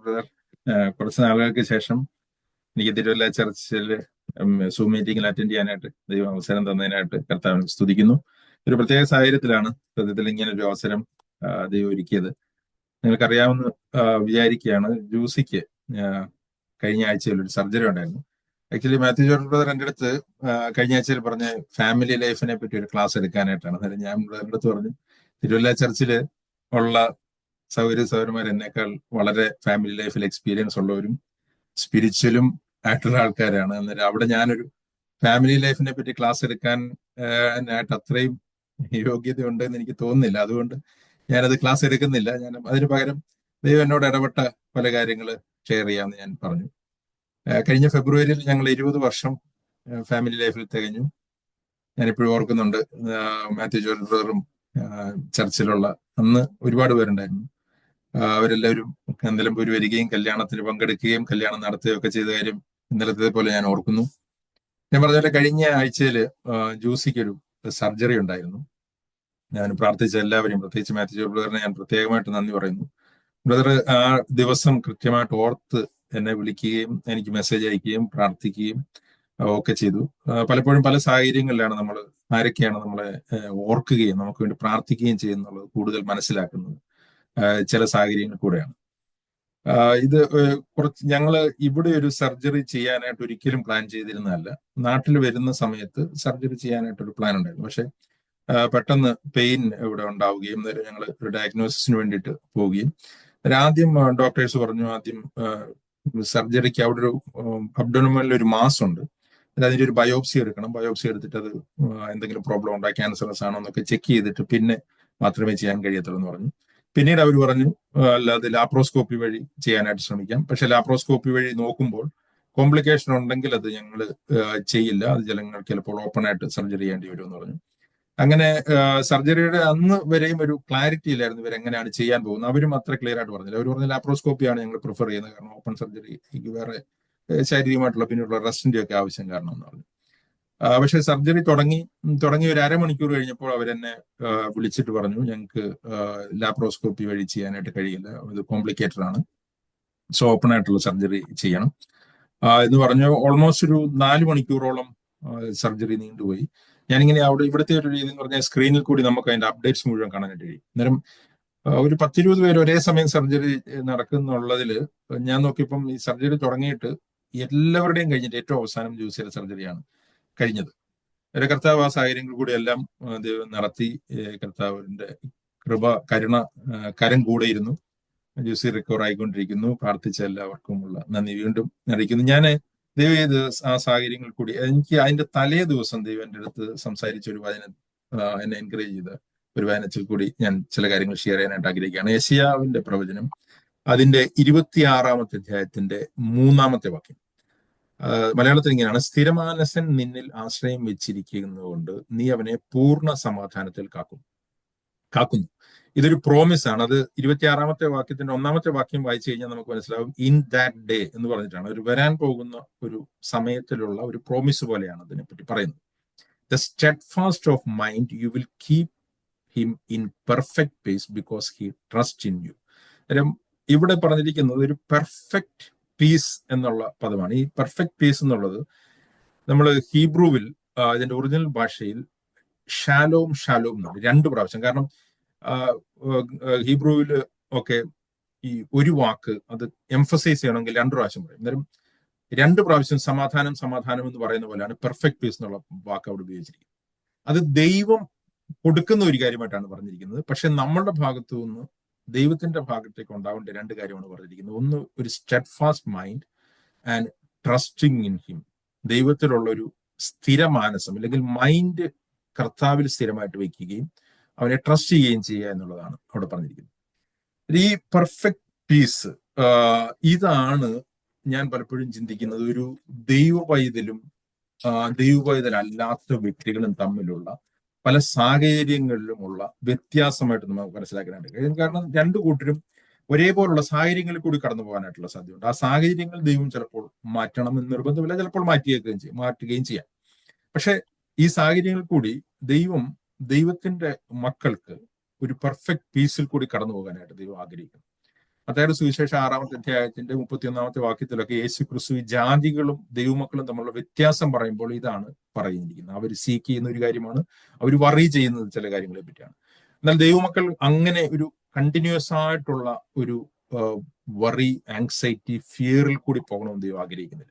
Brother, കുറച്ച് നാളുകൾക്ക് ശേഷം എനിക്ക് തിരുവല്ല ചർച്ചിൽ സൂം മീറ്റിംഗിൽ അറ്റൻഡ് ചെയ്യാനായിട്ട് ദൈവം അവസരം തന്നതിനായിട്ട് കർത്താവിനെ സ്തുതിക്കുന്നു. ഒരു പ്രത്യേക സാഹചര്യത്തിലാണ് സത്യത്തിൽ ഇങ്ങനെ ഒരു അവസരം ദൈവം ഒരുക്കിയത്. നിങ്ങൾക്കറിയാമെന്ന് വിചാരിക്കുകയാണ്. ജൂസിക്ക് കഴിഞ്ഞ ആഴ്ചയിൽ ഒരു സർജറി ഉണ്ടായിരുന്നു. ആക്ച്വലി മാത്യു ജോർജ് ബ്രദർ എൻ്റെ അടുത്ത് കഴിഞ്ഞ ആഴ്ചയിൽ പറഞ്ഞ ഫാമിലി ലൈഫിനെ പറ്റി ഒരു ക്ലാസ് എടുക്കാനായിട്ടാണ്. അതായത് ഞാൻ ബ്രദറിൻ്റെ അടുത്ത് പറഞ്ഞു, തിരുവല്ല ചർച്ചിൽ ഉള്ള സൗകര്യമാർ എന്നേക്കാൾ വളരെ ഫാമിലി ലൈഫിൽ എക്സ്പീരിയൻസ് ഉള്ളവരും സ്പിരിച്വലും ആയിട്ടുള്ള ആൾക്കാരാണ്. അന്നേരം അവിടെ ഞാനൊരു ഫാമിലി ലൈഫിനെ പറ്റി ക്ലാസ് എടുക്കാൻ ആയിട്ട് അത്രയും യോഗ്യത ഉണ്ടെന്ന് എനിക്ക് തോന്നുന്നില്ല. അതുകൊണ്ട് ഞാനത് ക്ലാസ് എടുക്കുന്നില്ല. ഞാൻ അതിന് പകരം ദൈവം എന്നോട് ഇടപെട്ട പല കാര്യങ്ങൾ ഷെയർ ചെയ്യാമെന്ന് ഞാൻ പറഞ്ഞു. കഴിഞ്ഞ ഫെബ്രുവരിയിൽ ഞങ്ങൾ 20 വർഷം ഫാമിലി ലൈഫിൽ തികഞ്ഞു. ഞാനിപ്പോഴും ഓർക്കുന്നുണ്ട്, മാത്യു ജോർജ് ബ്രദറും ചർച്ചിലുള്ള അന്ന് ഒരുപാട് പേരുണ്ടായിരുന്നു. അവരെല്ലാവരും നിലമ്പൂർ വരികയും കല്യാണത്തിന് പങ്കെടുക്കുകയും കല്യാണം നടത്തുകയും ഒക്കെ ചെയ്ത കാര്യം ഇന്നലത്തെ പോലെ ഞാൻ ഓർക്കുന്നു. ഞാൻ പറഞ്ഞ പോലെ കഴിഞ്ഞ ആഴ്ചയിൽ ജൂസിക്കൊരു സർജറി ഉണ്ടായിരുന്നു. ഞാൻ പ്രാർത്ഥിച്ച എല്ലാവരെയും, പ്രത്യേകിച്ച് മാത്യു ജോർജ് ബ്രദറിനെ ഞാൻ പ്രത്യേകമായിട്ട് നന്ദി പറയുന്നു. ബ്രദർ ആ ദിവസം കൃത്യമായിട്ട് ഓർത്ത് എന്നെ വിളിക്കുകയും എനിക്ക് മെസ്സേജ് അയക്കുകയും പ്രാർത്ഥിക്കുകയും ഒക്കെ ചെയ്തു. പലപ്പോഴും പല സാഹചര്യങ്ങളിലാണ് നമ്മൾ ആരൊക്കെയാണ് നമ്മളെ ഓർക്കുകയും നമുക്ക് വേണ്ടി പ്രാർത്ഥിക്കുകയും ചെയ്യുന്നുള്ളത് കൂടുതൽ മനസ്സിലാക്കുന്നത് ചില സാഹചര്യങ്ങൾ കൂടെയാണ്. ഇത് ഞങ്ങൾ ഇവിടെ ഒരു സർജറി ചെയ്യാനായിട്ട് ഒരിക്കലും പ്ലാൻ ചെയ്തിരുന്നതല്ല. നാട്ടിൽ വരുന്ന സമയത്ത് സർജറി ചെയ്യാനായിട്ടൊരു പ്ലാൻ ഉണ്ടായിരുന്നു. പക്ഷെ പെട്ടെന്ന് പെയിൻ ഇവിടെ ഉണ്ടാവുകയും ഞങ്ങൾ ഒരു ഡയഗ്നോസിസിന് വേണ്ടിയിട്ട് പോവുകയും ആദ്യം ഡോക്ടേഴ്സ് പറഞ്ഞു, ആദ്യം സർജറിക്ക് അവിടെ ഒരു അബ്ഡോമിനിൽ ഒരു മാസ് ഉണ്ട്, അതിൻ്റെ ഒരു ബയോപ്സി എടുക്കണം. ബയോപ്സി എടുത്തിട്ട് അത് എന്തെങ്കിലും പ്രോബ്ലം ഉണ്ടായി ക്യാൻസറസ് ആണോ എന്നൊക്കെ ചെക്ക് ചെയ്തിട്ട് പിന്നെ മാത്രമേ ചെയ്യാൻ കഴിയത്തുള്ളൂ എന്ന് പറഞ്ഞു. പിന്നീട് അവർ പറഞ്ഞു, അല്ലാതെ ലാപ്രോസ്കോപ്പി വഴി ചെയ്യാനായിട്ട് ശ്രമിക്കാം. പക്ഷെ ലാപ്രോസ്കോപ്പി വഴി നോക്കുമ്പോൾ കോംപ്ലിക്കേഷൻ ഉണ്ടെങ്കിൽ അത് ഞങ്ങൾ ചെയ്യില്ല, അത് ചിലപ്പോൾ ഓപ്പൺ ആയിട്ട് സർജറി ചെയ്യേണ്ടി വരും എന്ന് പറഞ്ഞു. അങ്ങനെ സർജറിയുടെ അന്ന് വരെയും ഒരു ക്ലാരിറ്റി ഇല്ലായിരുന്നു ഇവരെങ്ങനെയാണ് ചെയ്യാൻ പോകുന്നത്. അവരും അത്ര ക്ലിയർ ആയിട്ട് പറഞ്ഞില്ല. അവർ പറഞ്ഞ ലാപ്രോസ്കോപ്പിയാണ് ഞങ്ങൾ പ്രിഫർ ചെയ്യുന്നത്, കാരണം ഓപ്പൺ സർജറിക്ക് വേറെ ശാരീരികമായിട്ടുള്ള പിന്നീടുള്ള റെസ്റ്റിന്റെ ഒക്കെ ആവശ്യം കാരണം എന്ന് പറഞ്ഞു. പക്ഷെ സർജറി തുടങ്ങി ഒരു അരമണിക്കൂർ കഴിഞ്ഞപ്പോൾ അവരെന്നെ വിളിച്ചിട്ട് പറഞ്ഞു, ഞങ്ങൾക്ക് ലാപ്രോസ്കോപ്പി വഴി ചെയ്യാനായിട്ട് കഴിയില്ല, ഇത് കോംപ്ലിക്കേറ്റഡ് ആണ്, സോ ഓപ്പൺ ആയിട്ടുള്ള സർജറി ചെയ്യണം എന്ന് പറഞ്ഞു. ഓൾമോസ്റ്റ് ഒരു 4 മണിക്കൂറോളം സർജറി നീണ്ടുപോയി. ഞാനിങ്ങനെ ഇവിടുത്തെ ഒരു രീതി എന്ന് പറഞ്ഞാൽ സ്ക്രീനിൽ കൂടി നമുക്ക് അതിന്റെ അപ്ഡേറ്റ്സ് മുഴുവൻ കാണാനായിട്ട് കഴിയും. അന്നേരം ഒരു 10-20 പേര് ഒരേ സമയം സർജറി നടക്കുന്നുള്ളതിൽ ഞാൻ നോക്കിയപ്പം ഈ സർജറി തുടങ്ങിയിട്ട് എല്ലാവരുടെയും കഴിഞ്ഞിട്ട് ഏറ്റവും അവസാനം ജൂസിയുടെ സർജറിയാണ് കഴിഞ്ഞത്. ഒരു കർത്താവ് ആ സാഹചര്യങ്ങൾ കൂടി എല്ലാം ദൈവം നടത്തി. കർത്താവിന്റെ കരം കൂടെയിരുന്നു. ജൂസി റിക്കവർ ആയിക്കൊണ്ടിരിക്കുന്നു. പ്രാർത്ഥിച്ച എല്ലാവർക്കുമുള്ള നന്ദി വീണ്ടും അറിയിക്കുന്നു. ഞാൻ ദൈവം ചെയ്ത് ആ സാഹചര്യങ്ങൾ കൂടി എനിക്ക് അതിന്റെ തലേ ദിവസം ദൈവം എൻ്റെ അടുത്ത് സംസാരിച്ച ഒരു വചനം, എന്നെ എൻകറേജ് ചെയ്ത ഒരു വചനത്തിൽ കൂടി ഞാൻ ചില കാര്യങ്ങൾ ഷെയർ ചെയ്യാനായിട്ട് ആഗ്രഹിക്കുകയാണ്. യെശയ്യാവിന്റെ പ്രവചനം അതിന്റെ 26-ാമത്തെ അധ്യായത്തിന്റെ 3-ാമത്തെ വാക്യം. മലയാളത്തിൽ ഇങ്ങനെയാണ്: സ്ഥിരമാനസൻ നിന്നിൽ ആശ്രയം വെച്ചിരിക്കുന്നതുകൊണ്ട് നീ അവനെ പൂർണ്ണ സമാധാനത്തിൽ കാക്കുന്നു. ഇതൊരു പ്രോമിസ് ആണ്. അത് 26-ാമത്തെ വാക്യത്തിന്റെ 1-ാമത്തെ വാക്യം വായിച്ചു കഴിഞ്ഞാൽ നമുക്ക് മനസ്സിലാവും. ഇൻ ദാറ്റ് ഡേ എന്ന് പറഞ്ഞിട്ടാണ് ഒരു വരാൻ പോകുന്ന ഒരു സമയത്തിലുള്ള ഒരു പ്രോമിസ് പോലെയാണ് അതിനെപ്പറ്റി പറയുന്നത്. The steadfast of mind you will keep him in perfect peace because he trust in you. ഇവിടെ പറഞ്ഞിരിക്കുന്നത് ഒരു പെർഫെക്റ്റ് പീസ് എന്നുള്ള പദമാണ്. ഈ പെർഫെക്റ്റ് പീസ് എന്നുള്ളത് നമ്മൾ ഹീബ്രുവിൽ ഇതിന്റെ ഒറിജിനൽ ഭാഷയിൽ ഷാലോം എന്നാണ് 2 പ്രാവശ്യം. കാരണം ഹീബ്രുവിൽ ഒക്കെ ഈ ഒരു വാക്ക് അത് എംഫസൈസ് ചെയ്യണമെങ്കിൽ 2 പ്രാവശ്യം പറയും. അന്നേരം 2 പ്രാവശ്യം സമാധാനം എന്ന് പറയുന്ന പോലെയാണ് പെർഫെക്റ്റ് പീസ് എന്നുള്ള വാക്ക് അവിടെ ഉപയോഗിച്ചിരിക്കുന്നത്. അത് ദൈവം കൊടുക്കുന്ന ഒരു കാര്യമായിട്ടാണ് പറഞ്ഞിരിക്കുന്നത്. പക്ഷെ നമ്മളുടെ ഭാഗത്തു നിന്ന് ദൈവത്തിന്റെ ഭാഗത്തേക്ക് ഉണ്ടാവേണ്ട 2 കാര്യമാണ് പറഞ്ഞിരിക്കുന്നത്. ഒന്ന്, ഒരു steadfast mind and trusting in him. ദൈവത്തിലുള്ള ഒരു സ്ഥിരമാനസം അല്ലെങ്കിൽ മൈൻഡ് കർത്താവിൽ സ്ഥിരമായിട്ട് വെക്കുകയും അവനെ ട്രസ്റ്റ് ചെയ്യുകയും ചെയ്യുക എന്നുള്ളതാണ് അവിടെ പറഞ്ഞിരിക്കുന്നത്. ഈ പെർഫെക്റ്റ് പീസ് ഇതാണ് ഞാൻ പലപ്പോഴും ചിന്തിക്കുന്നത് ഒരു ദൈവപൈതലും ദൈവപൈതലല്ലാത്ത വ്യക്തികളും തമ്മിലുള്ള പല സാഹചര്യങ്ങളിലുമുള്ള വ്യത്യാസമായിട്ട് നമുക്ക് മനസ്സിലാക്കാനായിട്ട് കഴിയും. കാരണം 2 കൂട്ടരും ഒരേപോലുള്ള സാഹചര്യങ്ങളിൽ കൂടി കടന്നു പോകാനായിട്ടുള്ള സാധ്യതയുണ്ട്. ആ സാഹചര്യങ്ങൾ ദൈവം ചിലപ്പോൾ മാറ്റണം എന്ന് നിർബന്ധമില്ല, ചിലപ്പോൾ മാറ്റുകയും ചെയ്യാം. പക്ഷെ ഈ സാഹചര്യങ്ങളിൽ കൂടി ദൈവത്തിന്റെ മക്കൾക്ക് ഒരു പെർഫെക്റ്റ് പീസിൽ കൂടി കടന്നു പോകാനായിട്ട് ദൈവം ആഗ്രഹിക്കുന്നു. മത്തായിയുടെ സുവിശേഷം 6-ാമത്തെ അധ്യായത്തിന്റെ 31-ാമത്തെ വാക്യത്തിലൊക്കെ യേശു ക്രിസ്തു ജാതികളും ദൈവമക്കളും തമ്മിലുള്ള വ്യത്യാസം പറയുമ്പോൾ ഇതാണ് പറയുന്നിരിക്കുന്നത്. അവർ സീക്ക് ചെയ്യുന്ന ഒരു കാര്യമാണ്, അവർ വറി ചെയ്യുന്നത് ചില കാര്യങ്ങളെ പറ്റിയാണ്. എന്നാൽ ദൈവമക്കൾ അങ്ങനെ ഒരു കണ്ടിന്യൂസ് ആയിട്ടുള്ള ഒരു വറി, ആങ്സൈറ്റി, ഫിയറിൽ കൂടി പോകണമെന്ന് ദൈവം ആഗ്രഹിക്കുന്നില്ല.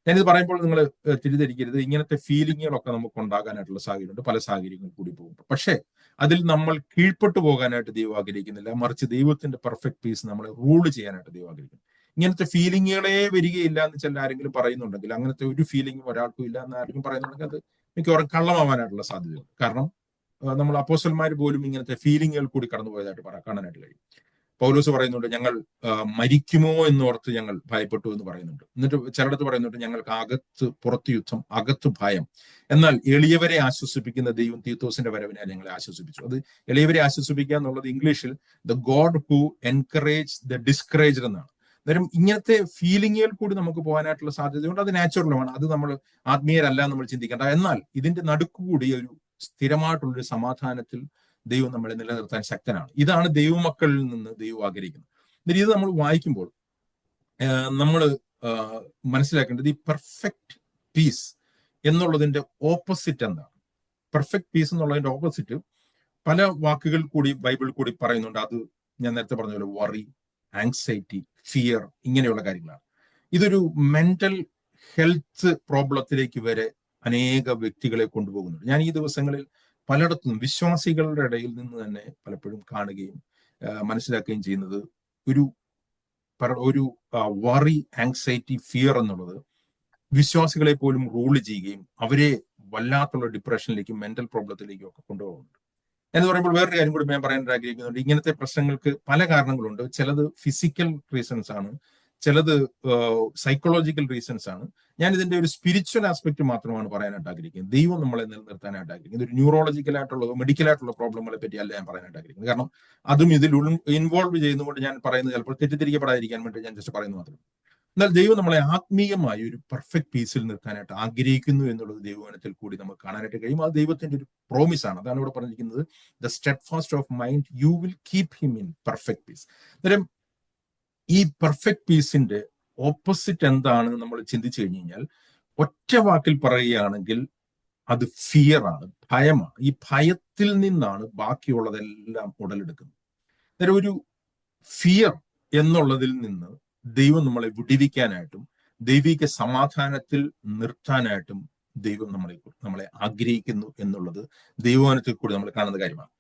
ഞാനിത് പറയുമ്പോൾ നിങ്ങൾ തിരിധരിക്കരുത്. ഇങ്ങനത്തെ ഫീലിങ്ങുകളൊക്കെ നമുക്ക് ഉണ്ടാകാനായിട്ടുള്ള സാഹചര്യമുണ്ട്, പല സാഹചര്യങ്ങൾ കൂടി പോകുമ്പോൾ. പക്ഷേ അതിൽ നമ്മൾ കീഴ്പ്പെട്ടു പോകാനായിട്ട് ദൈവം ആഗ്രഹിക്കുന്നില്ല, മറിച്ച് ദൈവത്തിന്റെ പെർഫെക്റ്റ് പീസ് നമ്മളെ റൂൾ ചെയ്യാനായിട്ട് ദൈവം ആഗ്രഹിക്കുന്നു. ഇങ്ങനത്തെ ഫീലിങ്ങുകളെ വരികയില്ല എന്ന് ചില ആരെങ്കിലും പറയുന്നുണ്ടെങ്കിൽ, അങ്ങനത്തെ ഒരു ഫീലിംഗും ഒരാൾക്കും ഇല്ല എന്ന് ആരെങ്കിലും പറയുന്നുണ്ടെങ്കിൽ അത് മിക്കവാറും കള്ളമാവാനായിട്ടുള്ള സാധ്യതയുണ്ട്. കാരണം നമ്മൾ അപ്പോസ്തലന്മാർ പോലും ഇങ്ങനത്തെ ഫീലിങ്ങുകൾ കൂടി കടന്നുപോയതായിട്ട് കാണാനായിട്ട് കഴിയും. പൗലോസ് പറയുന്നുണ്ട്, ഞങ്ങൾ മരിക്കുമോ എന്നോർത്ത് ഞങ്ങൾ ഭയപ്പെട്ടു എന്ന് പറയുന്നുണ്ട്. എന്നിട്ട് ചിലടത്ത് പറയുന്നുണ്ട്, ഞങ്ങൾക്ക് അകത്ത് പുറത്ത് യുദ്ധം, അകത്ത് ഭയം. എന്നാൽ എളിയവരെ ആശ്വസിപ്പിക്കുന്ന ദൈവം തീത്തോസിന്റെ വരവിനെ ഞങ്ങളെ ആശ്വസിപ്പിച്ചു. അത് എളിയവരെ ആശ്വസിപ്പിക്കുക എന്നുള്ളത് ഇംഗ്ലീഷിൽ the God who encourage the discouraged എന്നാണ്. അന്നേരം ഇങ്ങനത്തെ ഫീലിങ്ങുകൾ കൂടി നമുക്ക് പോകാനായിട്ടുള്ള സാധ്യതയുണ്ട്. അത് നാച്ചുറലുമാണ്, അത് നമ്മൾ ആത്മീയരല്ല നമ്മൾ ചിന്തിക്കേണ്ട. എന്നാൽ ഇതിന്റെ നടുക്കുകൂടി ഒരു സ്ഥിരമായിട്ടുള്ളൊരു സമാധാനത്തിൽ ദൈവം നമ്മളെ നിലനിർത്താൻ ശക്തനാണ്. ഇതാണ് ദൈവമക്കളിൽ നിന്ന് ദൈവം ആഗ്രഹിക്കുന്നത്. എന്നിട്ട് ഇത് നമ്മൾ വായിക്കുമ്പോൾ നമ്മൾ മനസ്സിലാക്കേണ്ടത് ഈ പെർഫെക്റ്റ് പീസ് എന്നുള്ളതിന്റെ ഓപ്പോസിറ്റ് എന്താണ്? പെർഫെക്റ്റ് പീസ് എന്നുള്ളതിന്റെ ഓപ്പോസിറ്റ് പല വാക്കുകൾ കൂടി ബൈബിൾ കൂടി പറയുന്നുണ്ട്. അത് ഞാൻ നേരത്തെ പറഞ്ഞ പോലെ വറി, ആങ്സൈറ്റി, ഫിയർ, ഇങ്ങനെയുള്ള കാര്യങ്ങളാണ്. ഇതൊരു മെന്റൽ ഹെൽത്ത് പ്രോബ്ലത്തിലേക്ക് വരെ അനേക വ്യക്തികളെ കൊണ്ടുപോകുന്നുണ്ട്. ഞാൻ ഈ ദിവസങ്ങളിൽ പലയിടത്തും വിശ്വാസികളുടെ ഇടയിൽ നിന്ന് തന്നെ പലപ്പോഴും കാണുകയും മനസ്സിലാക്കുകയും ചെയ്യുന്നത് ഒരു വറി, ആങ്സൈറ്റി, ഫിയർ എന്നുള്ളത് വിശ്വാസികളെ പോലും റൂൾ ചെയ്യുകയും അവരെ വല്ലാത്തുള്ള ഡിപ്രഷനിലേക്കും മെന്റൽ പ്രോബ്ലത്തിലേക്കും ഒക്കെ കൊണ്ടുപോകുന്നുണ്ട്. എന്ന് പറയുമ്പോൾ വേറൊരു കാര്യം കൂടി ഞാൻ പറയാൻ ആഗ്രഹിക്കുന്നുണ്ട്. ഇങ്ങനത്തെ പ്രശ്നങ്ങൾക്ക് പല കാരണങ്ങളുണ്ട്. ചിലത് ഫിസിക്കൽ റീസൺസ് ആണ്, ചിലത് സൈക്കോളജിക്കൽ റീസൺസ് ആണ്. ഞാൻ ഇതിന്റെ ഒരു സ്പിരിച്വൽ ആസ്പെക്ട് മാത്രമാണ് പറയാനായിട്ട് ആഗ്രഹിക്കുന്നത്. ദൈവം നമ്മളെ നിലനിർത്താനായിട്ട് ആഗ്രഹിക്കുന്നത് ഒരു ന്യൂറോളജിക്കൽ ആയിട്ടുള്ളതോ മെഡിക്കൽ ആയിട്ടുള്ള പ്രോബ്ലങ്ങളെ പറ്റി അല്ല ഞാൻ പറയാനായിട്ട് ആഗ്രഹിക്കുന്നത്. കാരണം അതും ഇതിൽ ഇൻവോൾവ് ചെയ്യുന്നതുകൊണ്ട് ഞാൻ പറയുന്നത് ചിലപ്പോൾ തെറ്റിദ്ധരിക്കപ്പെടാതിരിക്കാൻ വേണ്ടി ഞാൻ ജസ്റ്റ് പറയുന്നത് മാത്രമേ. എന്നാൽ ദൈവം നമ്മളെ ആത്മീയമായി ഒരു പെർഫെക്റ്റ് പീസിൽ നിർത്താനായിട്ട് ആഗ്രഹിക്കുന്നു എന്നുള്ളത് ദൈവവചനത്തിൽ കൂടി നമുക്ക് കാണാനായിട്ട് കഴിയും. അത് ദൈവത്തിന്റെ ഒരു പ്രോമിസ് ആണ്. അതാണ് ഇവിടെ പറഞ്ഞിരിക്കുന്നത്, the steadfast of mind you will keep him in perfect piece. അന്നേരം ഈ പെർഫെക്റ്റ് പീസിന്റെ ഓപ്പോസിറ്റ് എന്താണെന്ന് നമ്മൾ ചിന്തിച്ചു കഴിഞ്ഞു കഴിഞ്ഞാൽ, ഒറ്റ വാക്കിൽ പറയുകയാണെങ്കിൽ അത് ഫിയർ ആണ്, ഭയമാണ്. ഈ ഭയത്തിൽ നിന്നാണ് ബാക്കിയുള്ളതെല്ലാം ഉടലെടുക്കുന്നത്. അന്നേരം ഒരു ഫിയർ എന്നുള്ളതിൽ നിന്ന് ദൈവം നമ്മളെ വിടുവിക്കാനായിട്ടും ദൈവിക സമാധാനത്തിൽ നിർത്താനായിട്ടും ദൈവം നമ്മളെ ആഗ്രഹിക്കുന്നു എന്നുള്ളത് ദൈവവചനത്തിൽ കൂടി നമ്മൾ കാണുന്ന കാര്യമാണ്.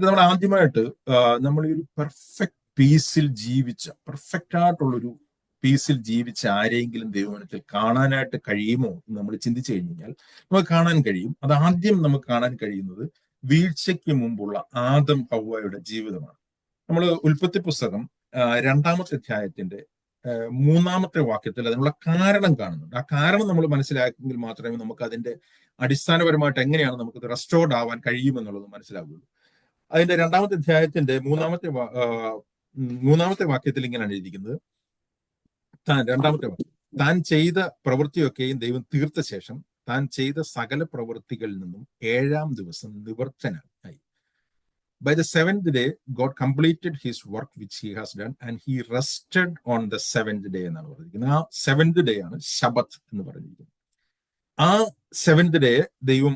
നമ്മൾ ആദ്യമായിട്ട് നമ്മൾ ഈ ഒരു പെർഫെക്റ്റ് പീസിൽ ജീവിച്ച, പെർഫെക്റ്റ് ആയിട്ടുള്ളൊരു പീസിൽ ജീവിച്ച ആരെങ്കിലും ദൈവവചനത്തിൽ കാണാനായിട്ട് കഴിയുമോ എന്ന് നമ്മൾ ചിന്തിച്ചു കഴിഞ്ഞാൽ നമുക്ക് കാണാൻ കഴിയും. അത് ആദ്യം നമുക്ക് കാണാൻ കഴിയുന്നത് വീഴ്ചയ്ക്ക് മുമ്പുള്ള ആദം ഹവ്വയുടെ ജീവിതമാണ്. നമ്മൾ ഉൽപ്പത്തി പുസ്തകം 2-ാമത്തെ അധ്യായത്തിന്റെ 3-ാമത്തെ വാക്യത്തിൽ അതിനുള്ള കാരണം കാണുന്നുണ്ട്. ആ കാരണം നമ്മൾ മനസ്സിലാക്കിയെങ്കിൽ മാത്രമേ നമുക്ക് അതിന്റെ അടിസ്ഥാനപരമായിട്ട് എങ്ങനെയാണ് നമുക്കത് റെസ്റ്റോർഡ് ആവാൻ കഴിയുമെന്നുള്ളത് മനസ്സിലാകുള്ളൂ. അതിന്റെ 2-ാമത്തെ അധ്യായത്തിന്റെ 3-ാമത്തെ വാക്യത്തിൽ ഇങ്ങനെയാണ് എഴുതിയിരിക്കുന്നത്. 2-ാമത്തെ വാക്യം, താൻ ചെയ്ത പ്രവൃത്തിയൊക്കെയും ദൈവം തീർത്ത ശേഷം താൻ ചെയ്ത സകല പ്രവൃത്തികളിൽ നിന്നും 7-ാം ദിവസം നിവർത്തനായി. By the 7th day, God completed his work which he has done and he rested on the 7th day എന്നാണ് പറഞ്ഞിരിക്കുന്നത്. ആ 7th day ആണ് ശബത്ത് എന്ന് പറഞ്ഞിരിക്കുന്നത്. ആ 7th day ദൈവം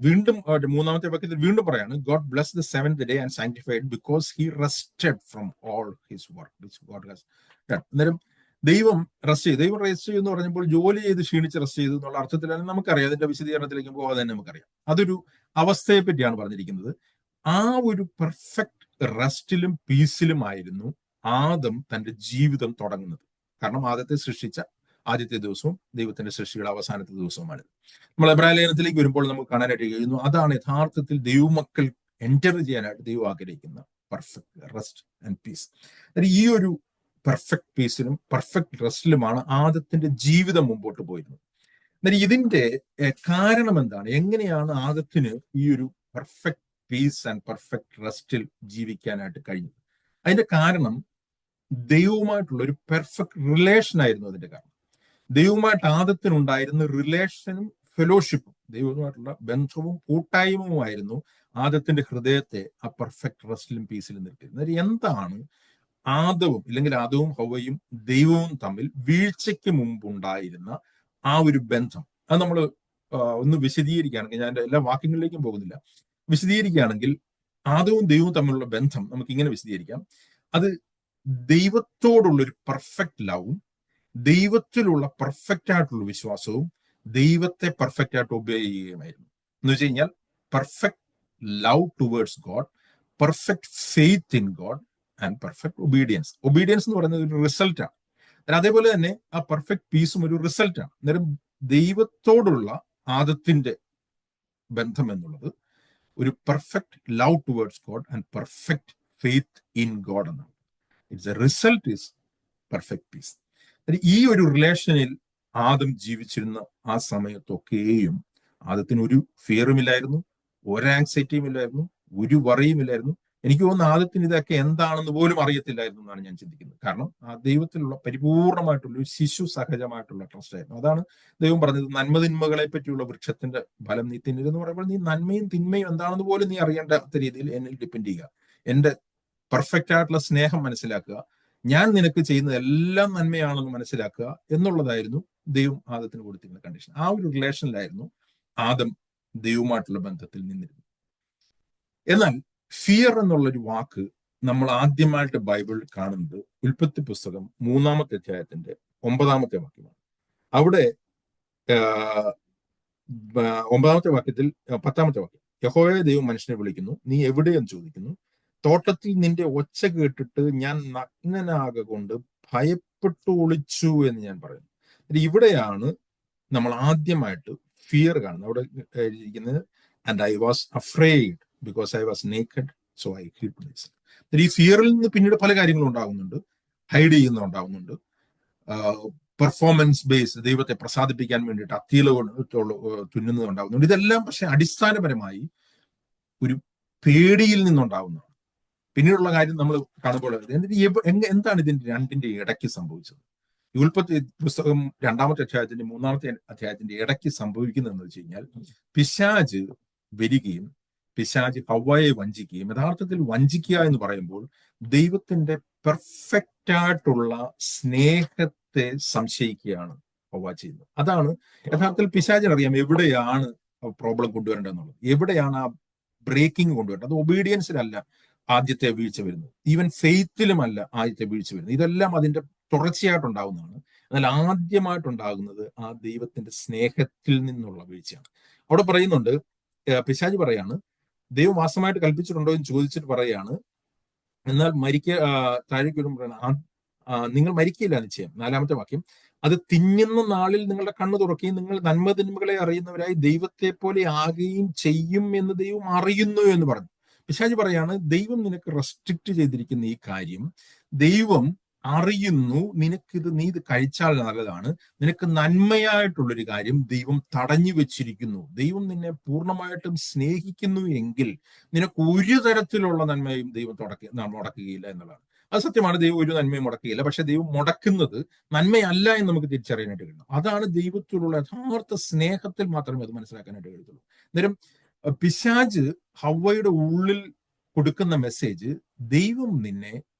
വീണ്ടും 3-ാമത്തെ വാക്യത്തിൽ വീണ്ടും പറയാണ്, God blessed the 7th day and sanctified because he rested from all his work which God has done. അന്നേരം ദൈവം റെസ്റ്റ് ചെയ്തു. ദൈവം റെസ്റ്റ് ചെയ്തു എന്ന് പറഞ്ഞപ്പോൾ ജോലി ചെയ്ത് ക്ഷീണിച്ച് റെസ്റ്റ് ചെയ്തു എന്നുള്ള അർത്ഥത്തിലാണ് നമുക്കറിയാം. അതിന്റെ വിശദീകരണത്തിലേക്ക് പോകാതെ തന്നെ നമുക്കറിയാം. അതൊരു അവസ്ഥയെ പറ്റിയാണ് പറഞ്ഞിരിക്കുന്നത്. ആ ഒരു പെർഫെക്റ്റ് റെസ്റ്റിലും പീസിലുമായിരുന്നു ആദം തന്റെ ജീവിതം തുടങ്ങുന്നത്. കാരണം ആദത്തെ സൃഷ്ടിച്ച ആദ്യത്തെ ദിവസവും ദൈവത്തിന്റെ സൃഷ്ടിയുടെ അവസാനത്തെ ദിവസവുമാണിത്. നമ്മൾ എബ്രായ ലേഖനത്തിലേക്ക് വരുമ്പോൾ നമുക്ക് കാണാനായിട്ട് കഴിയുന്നു, അതാണ് യഥാർത്ഥത്തിൽ ദൈവമക്കൾ എൻറ്റർ ചെയ്യാനായിട്ട് ദൈവം ആഗ്രഹിക്കുന്ന പെർഫെക്റ്റ് റെസ്റ്റ് ആൻഡ് പീസ്. ഈ ഒരു പെർഫെക്റ്റ് പീസിലും പെർഫെക്റ്റ് റെസ്റ്റിലുമാണ് ആദത്തിന്റെ ജീവിതം മുമ്പോട്ട് പോയിരുന്നത്. എന്നാൽ ഇതിന്റെ കാരണം എന്താണ്? എങ്ങനെയാണ് ആദത്തിന് ഈ ഒരു പെർഫെക്റ്റ് പീസ് ആൻഡ് പെർഫെക്റ്റ് റെസ്റ്റിൽ ജീവിക്കാനായിട്ട് കഴിഞ്ഞത്? അതിന്റെ കാരണം ദൈവവുമായിട്ടുള്ള ഒരു പെർഫെക്റ്റ് റിലേഷൻ ആയിരുന്നു. അതിന്റെ കാരണം ദൈവവുമായിട്ട് ആദത്തിനുണ്ടായിരുന്ന റിലേഷനും ഫെലോഷിപ്പും, ദൈവവുമായിട്ടുള്ള ബന്ധവും കൂട്ടായ്മയുമായിരുന്നു ആദത്തിന്റെ ഹൃദയത്തെ ആ പെർഫെക്റ്റ് റെസ്റ്റിലും പീസിലും നിർത്തിയിരുന്നത്. എന്താണ് ആദവും ഇല്ലെങ്കിൽ ആദവും ഹവ്വയും ദൈവവും തമ്മിൽ വീഴ്ചയ്ക്ക് മുമ്പുണ്ടായിരുന്ന ആ ഒരു ബന്ധം, അത് നമ്മൾ ഒന്ന് വിശദീകരിക്കുകയാണെങ്കിൽ, ഞാൻ എല്ലാ വാക്യങ്ങളിലേക്കും പോകുന്നില്ല, വിശദീകരിക്കുകയാണെങ്കിൽ ആദവും ദൈവവും തമ്മിലുള്ള ബന്ധം നമുക്ക് ഇങ്ങനെ വിശദീകരിക്കാം. അത് ദൈവത്തോടുള്ള ഒരു പെർഫെക്റ്റ് ലവും, ദൈവത്തിലുള്ള പെർഫെക്റ്റ് ആയിട്ടുള്ള വിശ്വാസവും, ദൈവത്തെ പെർഫെക്റ്റ് ആയിട്ട് ഒബേ ചെയ്യുകയുമായിരുന്നു. എന്ന് വെച്ച് കഴിഞ്ഞാൽ perfect love towards God, perfect faith in God and perfect obedience. Obedience എന്ന് പറയുന്നത് ഒരു റിസൾട്ടാണ്. അതേപോലെ തന്നെ ആ പെർഫെക്റ്റ് പീസും ഒരു റിസൾട്ടാണ്. അന്നേരം ദൈവത്തോടുള്ള ആദത്തിന്റെ ബന്ധം എന്നുള്ളത് ഒരു perfect love towards God and perfect faith in God എന്നാണ്. It's a result is perfect peace. ഈ ഒരു റിലേഷനിൽ ആദം ജീവിച്ചിരുന്ന ആ സമയത്തൊക്കെയും ആദത്തിന് ഒരു ഫിയറും ഇല്ലായിരുന്നു, ഒരു ആങ്സൈറ്റിയും ഇല്ലായിരുന്നു, ഒരു വറിയും ഇല്ലായിരുന്നു. എനിക്ക് തോന്നുന്നു ആദത്തിന് ഇതൊക്കെ എന്താണെന്ന് പോലും അറിയത്തില്ലായിരുന്നു എന്നാണ് ഞാൻ ചിന്തിക്കുന്നത്. കാരണം ആ ദൈവത്തിലുള്ള പരിപൂർണമായിട്ടുള്ള ഒരു ശിശു സഹജമായിട്ടുള്ള ട്രസ്റ്റ് ആയിരുന്നു. അതാണ് ദൈവം പറഞ്ഞത്, നന്മതിന്മകളെ പറ്റിയുള്ള വൃക്ഷത്തിന്റെ ഫലം നീ തിന്നരുതെന്ന് പറയുമ്പോൾ നീ നന്മയും തിന്മയും എന്താണെന്ന് പോലും നീ അറിയേണ്ടാത്ത രീതിയിൽ എന്നിൽ ഡിപ്പെൻഡ് ചെയ്യുക, എന്റെ പെർഫെക്റ്റ് ആയിട്ടുള്ള സ്നേഹം മനസ്സിലാക്കുക, ഞാൻ നിനക്ക് ചെയ്യുന്നത് എല്ലാം നന്മയാണെന്ന് മനസ്സിലാക്കുക എന്നുള്ളതായിരുന്നു ദൈവം ആദത്തിന് കൊടുത്തിരുന്ന കണ്ടീഷൻ. ആ ഒരു റിലേഷനിലായിരുന്നു ആദം ദൈവമായിട്ടുള്ള ബന്ധത്തിൽ നിന്നിരുന്നു. എന്നാൽ ഫിയർ എന്നുള്ളൊരു വാക്ക് നമ്മൾ ആദ്യമായിട്ട് ബൈബിളിൽ കാണുന്നത് ഉൽപ്പത്തി പുസ്തകം 3-ാമത്തെ അധ്യായത്തിന്റെ 9-ാമത്തെ വാക്യമാണ്. അവിടെ 9-ാമത്തെ വാക്യത്തിൽ 10-ാമത്തെ വാക്യം, യഹോവയെ ദൈവം മനുഷ്യനെ വിളിക്കുന്നു, നീ എവിടെയെന്ന് ചോദിക്കുന്നു. തോട്ടത്തിൽ നിന്റെ ഒച്ച കേട്ടിട്ട് ഞാൻ നഗ്നനാകൊണ്ട് ഭയപ്പെട്ടു ഒളിച്ചു എന്ന് ഞാൻ പറയുന്നു. ഇവിടെയാണ് നമ്മൾ ആദ്യമായിട്ട് ഫിയർ കാണുന്നത്. അവിടെ ഇരിക്കുന്നത് and I was afraid because I was naked so I heed myself. ഈ ഫിയറിൽ നിന്ന് പിന്നീട് പല കാര്യങ്ങളും ഉണ്ടാകുന്നുണ്ട്. ഹൈഡ് ചെയ്യുന്നുണ്ടാവുന്നുണ്ട്, പെർഫോമൻസ് ബേസ്, ദൈവത്തെ പ്രസാദിപ്പിക്കാൻ വേണ്ടിയിട്ട് അത്തീല തുന്നുന്നത് ഉണ്ടാകുന്നുണ്ട്. ഇതെല്ലാം പക്ഷെ അടിസ്ഥാനപരമായി ഒരു പേടിയിൽ നിന്നുണ്ടാവുന്നതാണ്. പിന്നീടുള്ള കാര്യം നമ്മൾ കാണുമ്പോൾ എന്താണ് ഇതിന്റെ രണ്ടിന്റെ ഇടയ്ക്ക് സംഭവിച്ചത്? ഉൽപ്പത്തി പുസ്തകം 2-ാമത്തെ അധ്യായത്തിന്റെ 3-ാമത്തെ അധ്യായത്തിന്റെ ഇടയ്ക്ക് സംഭവിക്കുന്നതെന്ന് വെച്ച് കഴിഞ്ഞാൽ, പിശാച് വരികയും പിശാച് ഹവ്വയെ വഞ്ചിക്കുകയും, യഥാർത്ഥത്തിൽ വഞ്ചിക്കുക എന്ന് പറയുമ്പോൾ ദൈവത്തിന്റെ പെർഫെക്റ്റ് ആയിട്ടുള്ള സ്നേഹത്തെ സംശയിക്കുകയാണ് ഹവ്വ ചെയ്യുന്നത്. അതാണ് യഥാർത്ഥത്തിൽ പിശാചിനറിയാം എവിടെയാണ് പ്രോബ്ലം കൊണ്ടുവരേണ്ടതെന്നുള്ളത്, എവിടെയാണ് ആ ബ്രേക്കിംഗ് കൊണ്ടുവരേണ്ടത്. അത് ഒബീഡിയൻസിലല്ല ആദ്യത്തെ വീഴ്ച വരുന്നത്, ഈവൻ ഫെയ്ത്തിലുമല്ല ആദ്യത്തെ വീഴ്ച വരുന്നത്. ഇതെല്ലാം അതിന്റെ തുടർച്ചയായിട്ടുണ്ടാകുന്നതാണ്. എന്നാൽ ആദ്യമായിട്ടുണ്ടാകുന്നത് ആ ദൈവത്തിന്റെ സ്നേഹത്തിൽ നിന്നുള്ള വീഴ്ചയാണ്. അവിടെ പറയുന്നുണ്ട്, പിശാച് പറയാണ്, ദൈവം വാസ്തവമായിട്ട് കൽപ്പിച്ചിട്ടുണ്ടോ എന്ന് ചോദിച്ചിട്ട് പറയാണ്, എന്നാൽ താഴേക്ക് വരുമ്പോഴാണ് നിങ്ങൾ മരിക്കില്ല നിശ്ചയം. 4-ാമത്തെ വാക്യം, അത് തിന്നുന്ന നാളിൽ നിങ്ങളുടെ കണ്ണ് തുറക്കുകയും നിങ്ങൾ നന്മതിന്മകളെ അറിയുന്നവരായി ദൈവത്തെ പോലെ ആകുകയും ചെയ്യും എന്ന് ദൈവം അറിയുന്നു എന്ന് പറഞ്ഞു. പിശാച് പറയാണ്, ദൈവം നിനക്ക് റെസ്ട്രിക്റ്റ് ചെയ്തിരിക്കുന്ന ഈ കാര്യം ദൈവം അറിയുന്നു, നീ ഇത് കഴിച്ചാൽ നല്ലതാണ്, നിനക്ക് നന്മയായിട്ടുള്ളൊരു കാര്യം ദൈവം തടഞ്ഞു വെച്ചിരിക്കുന്നു. ദൈവം നിന്നെ പൂർണ്ണമായിട്ടും സ്നേഹിക്കുന്നു എങ്കിൽ നിനക്ക് ഒരു തരത്തിലുള്ള നന്മയും ദൈവം മുടക്കുകയില്ല എന്നുള്ളതാണ്. അത് സത്യമാണ്, ദൈവം ഒരു നന്മയും മുടക്കുകയില്ല. പക്ഷെ ദൈവം മുടക്കുന്നത് നന്മയല്ല എന്ന് നമുക്ക് തിരിച്ചറിയാനായിട്ട് കഴിയണം. അതാണ് ദൈവത്തിലുള്ള യഥാർത്ഥ സ്നേഹത്തിൽ മാത്രമേ അത് മനസ്സിലാക്കാനായിട്ട് കഴിയത്തുള്ളൂ. അന്നേരം പിശാച് ഹവ്വയുടെ ഉള്ളിൽ കൊടുക്കുന്ന മെസ്സേജ്, ദൈവം നിന്നെ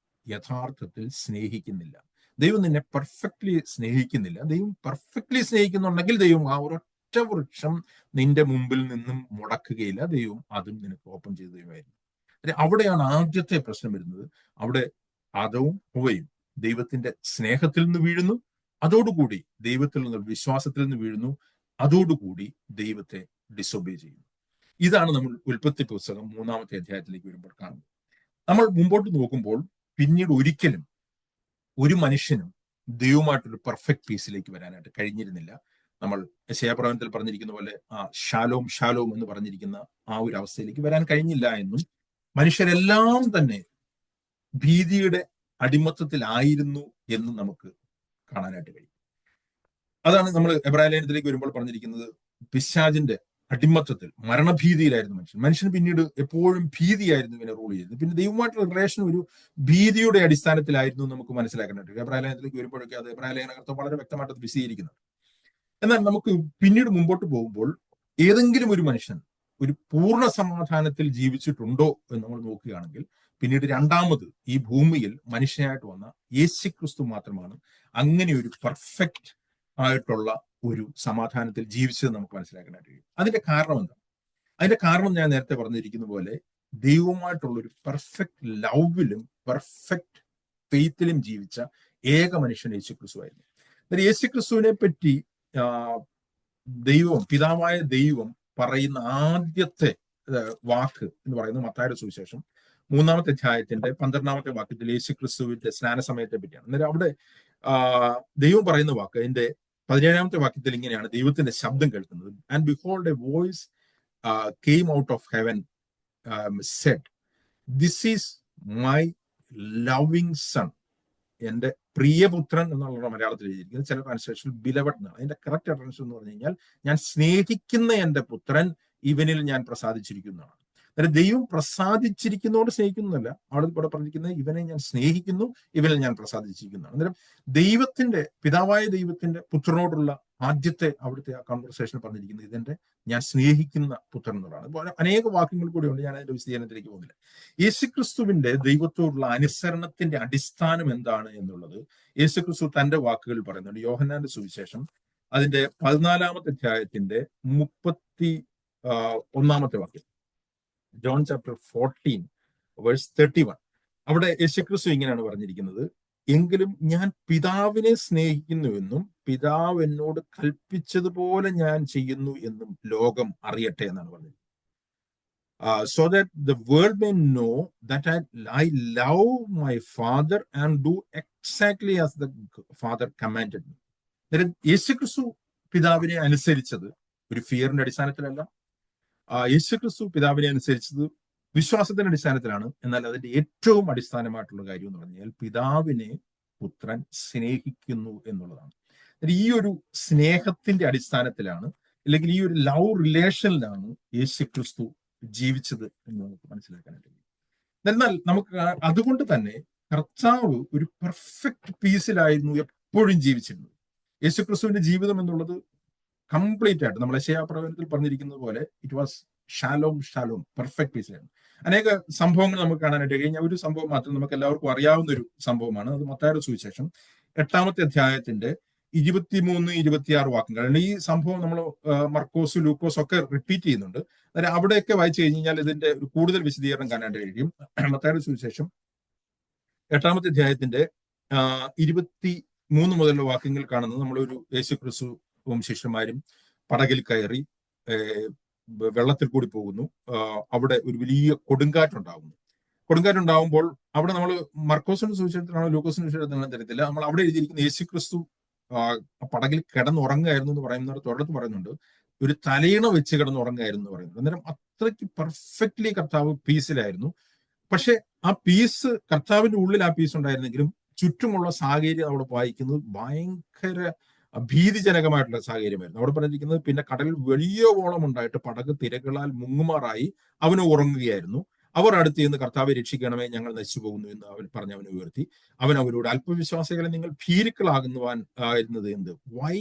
യഥാർത്ഥത്തിൽ സ്നേഹിക്കുന്നില്ല, ദൈവം നിന്നെ പെർഫെക്റ്റ്ലി സ്നേഹിക്കുന്നില്ല. ദൈവം പെർഫെക്റ്റ്ലി സ്നേഹിക്കുന്നുണ്ടെങ്കിൽ ദൈവം ആ ഒരൊറ്റ വൃക്ഷം നിന്റെ മുമ്പിൽ നിന്നും മുടക്കുകയില്ല, ദൈവം അതും നിനക്ക് ഓപ്പൺ ചെയ്തു തരുമായിരുന്നു. അവിടെയാണ് ആദ്യത്തെ പ്രശ്നം വരുന്നത്. അവിടെ ആദവും ഹവ്വയും ദൈവത്തിന്റെ സ്നേഹത്തിൽ നിന്ന് വീഴുന്നു, അതോടുകൂടി ദൈവത്തിൽ നിന്ന് വിശ്വാസത്തിൽ നിന്ന് വീഴുന്നു, അതോടുകൂടി ദൈവത്തെ ഡിസൊബേ ചെയ്യുന്നു. ഇതാണ് നമ്മൾ ഉൽപ്പത്തി പുസ്തകം 3-ാമത്തെ അധ്യായത്തിലേക്ക് വരുമ്പോൾ കാണുന്നത്. നമ്മൾ മുമ്പോട്ട് നോക്കുമ്പോൾ പിന്നീട് ഒരിക്കലും ഒരു മനുഷ്യനും ദൈവമായിട്ടൊരു പെർഫെക്റ്റ് പീസിലേക്ക് വരാനായിട്ട് കഴിഞ്ഞിരുന്നില്ല. നമ്മൾ യെശയ്യാപ്രവചനത്തിൽ പറഞ്ഞിരിക്കുന്ന പോലെ ഷാലോം ഷാലോം എന്ന് പറഞ്ഞിരിക്കുന്ന ആ ഒരു അവസ്ഥയിലേക്ക് വരാൻ കഴിഞ്ഞില്ല എന്നും, മനുഷ്യരെല്ലാം തന്നെ ഭീതിയുടെ അടിമത്തത്തിലായിരുന്നു എന്നും നമുക്ക് കാണാനായിട്ട് കഴിയും. അതാണ് നമ്മൾ എബ്രായ ലേഖനത്തിലേക്ക് വരുമ്പോൾ പറഞ്ഞിരിക്കുന്നത്, പിശാചിന്റെ അടിമത്തത്തിൽ മരണഭീതിയിലായിരുന്നു മനുഷ്യൻ പിന്നീട് എപ്പോഴും ഭീതിയായിരുന്നു ഇവനെ റൂൾ ചെയ്തത്. പിന്നെ ദൈവമായിട്ടുള്ള റിലേഷൻ ഒരു ഭീതിയുടെ അടിസ്ഥാനത്തിലായിരുന്നു നമുക്ക് മനസ്സിലാക്കാനായിട്ട്. എബ്രായ ലേഖനത്തിലേക്ക് വരുമ്പോഴൊക്കെ അത് എബ്രായ ലേഖനകർത്താവ് വളരെ വ്യക്തമായിട്ട് വിശദീകരിക്കുന്നുണ്ട്. എന്നാൽ നമുക്ക് പിന്നീട് മുമ്പോട്ട് പോകുമ്പോൾ ഏതെങ്കിലും ഒരു മനുഷ്യൻ ഒരു പൂർണ്ണ സമാധാനത്തിൽ ജീവിച്ചിട്ടുണ്ടോ എന്ന് നമ്മൾ നോക്കുകയാണെങ്കിൽ പിന്നീട് രണ്ടാമത് ഈ ഭൂമിയിൽ മനുഷ്യനായിട്ട് വന്ന യേശുക്രിസ്തു മാത്രമാണ് അങ്ങനെ ഒരു പെർഫെക്റ്റ് ആയിട്ടുള്ള ഒരു സമാധാനത്തിൽ ജീവിച്ചത് നമുക്ക് മനസ്സിലാക്കാനായിട്ട് കഴിയും. അതിന്റെ കാരണം എന്താ? അതിന്റെ കാരണം ഞാൻ നേരത്തെ പറഞ്ഞിരിക്കുന്ന പോലെ ദൈവവുമായിട്ടുള്ള ഒരു പെർഫെക്റ്റ് ലവിലും പെർഫെക്റ്റ് ഫെയ്ത്തിലും ജീവിച്ച ഏക മനുഷ്യൻ യേശുക്രിസ്തു ആയിരുന്നു. അന്നേരം യേശുക്രിസ്തുവിനെ പറ്റി ദൈവം, പിതാവായ ദൈവം പറയുന്ന ആദ്യത്തെ വാക്ക് എന്ന് പറയുന്നത് മത്തായിയുടെ സുവിശേഷം 3-ാമത്തെ അധ്യായത്തിന്റെ 12-ാമത്തെ വാക്യത്തിൽ യേശുക്രിസ്തുവിന്റെ സ്നാന സമയത്തെ പറ്റിയാണ്. അന്നേരം അവിടെ ദൈവം പറയുന്ന വാക്ക് അതിന്റെ 17-ാമത്തെ വാക്യത്തിൽ ഇങ്ങനെയാണ് ദൈവത്തിന്റെ ശബ്ദം കേൾക്കുന്നത്. And behold A voice came out of heaven, said, "This is my loving son." എന്റെ പ്രിയപുത്രൻ എന്നുള്ള മലയാളത്തിൽ എഴുതിയിരിക്കുന്നത്. ചില ട്രാൻസ്ലേഷൻ ബിലവഡ് എന്നാണ്. അതിന്റെ കറക്റ്റ് ട്രാൻസ്ലേഷൻ എന്ന് പറഞ്ഞു കഴിഞ്ഞാൽ ഞാൻ സ്നേഹിക്കുന്ന എന്റെ പുത്രൻ, ഇവനിൽ ഞാൻ പ്രസാദിച്ചിരിക്കുന്നതാണ്. അതായത് ദൈവം പ്രസാദിച്ചിരിക്കുന്നതോട് സ്നേഹിക്കുന്നതല്ല, അവിടെ ഇവിടെ പറഞ്ഞിരിക്കുന്നത് ഇവനെ ഞാൻ സ്നേഹിക്കുന്നു, ഇവനിൽ ഞാൻ പ്രസാദിച്ചിരിക്കുന്നതാണ്. അന്നേരം ദൈവത്തിന്റെ, പിതാവായ ദൈവത്തിന്റെ പുത്രനോടുള്ള ആദ്യത്തെ അവിടുത്തെ ആ കോൺവെർസേഷൻ പറഞ്ഞിരിക്കുന്നത് ഇതെന്റെ ഞാൻ സ്നേഹിക്കുന്ന പുത്രൻ എന്നുള്ളതാണ്. അനേക വാക്യങ്ങൾ കൂടി ഉണ്ട്, ഞാൻ അതിന്റെ വിശദീകരണത്തിലേക്ക് പോകുന്നില്ല. യേശുക്രിസ്തുവിന്റെ ദൈവത്തോടുള്ള അനുസരണത്തിന്റെ അടിസ്ഥാനം എന്താണ് എന്നുള്ളത് യേശുക്രിസ്തു തന്റെ വാക്കുകൾ പറയുന്നുണ്ട്. യോഹന്നാന്റെ സുവിശേഷം അതിന്റെ 14-ാമത്തെ അധ്യായത്തിന്റെ 31-ാമത്തെ വാക്യം, ജോൺ ചാപ്റ്റർ 14 വേഴ്സ് 31. അവിടെ യേശുക്രിസ്തു ഇങ്ങനെയാണ് പറഞ്ഞിരിക്കുന്നത്, എങ്കിലും ഞാൻ പിതാവിനെ സ്നേഹിക്കുന്നുവെന്നും പിതാവ് എന്നോട് കൽപ്പിച്ചതുപോലെ ഞാൻ ചെയ്യുന്നു എന്നും ലോകം അറിയട്ടെ എന്നാണ് പറഞ്ഞത്. So that the world may know that I love my father and do exactly as the father commanded me. യേശുക്രിസ്തു പിതാവിനെ അനുസരിച്ചത് ഒരു ഫിയറിന്റെ അടിസ്ഥാനത്തിലല്ല. യേശുക്രിസ്തു പിതാവിനെ അനുസരിച്ചത് വിശ്വാസത്തിന്റെ അടിസ്ഥാനത്തിലാണ്. എന്നാൽ അതിന്റെ ഏറ്റവും അടിസ്ഥാനമായിട്ടുള്ള കാര്യം എന്ന് പറഞ്ഞാൽ പിതാവിനെ പുത്രൻ സ്നേഹിക്കുന്നു എന്നുള്ളതാണ്. ഈ ഒരു സ്നേഹത്തിന്റെ അടിസ്ഥാനത്തിലാണ്, അല്ലെങ്കിൽ ഈ ഒരു ലവ് റിലേഷനിലാണ് യേശുക്രിസ്തു ജീവിച്ചത് എന്ന് നമുക്ക് മനസ്സിലാക്കാനായിട്ട് കഴിയും. എന്നാൽ നമുക്ക് അതുകൊണ്ട് തന്നെ കർത്താവ് ഒരു പെർഫെക്റ്റ് പീസിലായിരുന്നു എപ്പോഴും ജീവിച്ചിരുന്നത്. യേശുക്രിസ്തുവിന്റെ ജീവിതം എന്നുള്ളത് കംപ്ലീറ്റ് ആയിട്ട് നമ്മൾ യെശയ്യാ പ്രവചനത്തിൽ പറഞ്ഞിരിക്കുന്നത് പോലെ ഇറ്റ് വാസ് ഷാലോം ഷാലോം, പെർഫെക്റ്റ് പീസിലായിരുന്നു. അനേക സംഭവങ്ങൾ നമുക്ക് കാണാനായിട്ട് കഴിഞ്ഞ ഒരു സംഭവം മാത്രം നമുക്ക് എല്ലാവർക്കും അറിയാവുന്ന ഒരു സംഭവമാണ്. അത് മത്തായിയുടെ സുവിശേഷം 8-ാമത്തെ അധ്യായത്തിന്റെ 23-26 വാക്യങ്ങൾ. ഈ സംഭവം നമ്മൾ മർക്കോസ്, ലൂക്കോസ് ഒക്കെ റിപ്പീറ്റ് ചെയ്യുന്നുണ്ട്. അതായത് അവിടെയൊക്കെ വായിച്ചു കഴിഞ്ഞാൽ ഇതിന്റെ കൂടുതൽ വിശദീകരണം കാണാനായിട്ട് കഴിയും. മത്തായിയുടെ സുവിശേഷം 8-ാമത്തെ അധ്യായത്തിന്റെ 23 മുതലുള്ള വാക്യങ്ങൾ കാണുന്നത് നമ്മളൊരു യേശുക്രിസ്തുവും ശിഷ്യന്മാരും പടകിൽ കയറി വെള്ളത്തിൽ കൂടി പോകുന്നു. അവിടെ ഒരു വലിയ കൊടുങ്കാറ്റുണ്ടാകുന്നു. കൊടുങ്കാറ്റുണ്ടാകുമ്പോൾ അവിടെ നമ്മൾ മർക്കോസിന്റെ സുവിശേഷത്തിലാണോ ലൂക്കോസിന്റെ സുവിശേഷത്തിലാണോ തരത്തില്ല, നമ്മൾ അവിടെ എഴുതിയിരിക്കുന്ന യേശുക്രിസ്തു പടകിൽ കിടന്നുറങ്ങായിരുന്നു എന്ന് പറയുന്നിടത്ത് ഒരിടത്ത് പറയുന്നുണ്ട് ഒരു തലയിണ വെച്ച് കിടന്നുറങ്ങായിരുന്നു എന്ന് പറയുന്നത്. അന്നേരം അത്രയ്ക്ക് പെർഫെക്റ്റ്ലി കർത്താവ് പീസിലായിരുന്നു. പക്ഷെ ആ പീസ് കർത്താവിന്റെ ഉള്ളിൽ ആ പീസ് ഉണ്ടായിരുന്നെങ്കിലും ചുറ്റുമുള്ള സാഹചര്യം അവിടെ വായിക്കുന്നത് ഭയങ്കര ഭീതിജനകമായിട്ടുള്ള സാഹചര്യമായിരുന്നു. അവിടെ പറഞ്ഞിരിക്കുന്നത് പിന്നെ കടലിൽ വലിയ ഓളം ഉണ്ടായിട്ട് പടക് തിരകളാൽ മുങ്ങുമാറായി അവന് ഉറങ്ങുകയായിരുന്നു. അവർ അടുത്ത് നിന്ന് കർത്താവെ രക്ഷിക്കണമേ, ഞങ്ങൾ നശിച്ചു പോകുന്നു എന്ന് അവൻ പറഞ്ഞ് അവനെ ഉയർത്തി. അവൻ അവരോട്, അല്പവിശ്വാസികളെ, നിങ്ങൾ ഭീരുക്കളാകുന്നത് എന്ത്? Why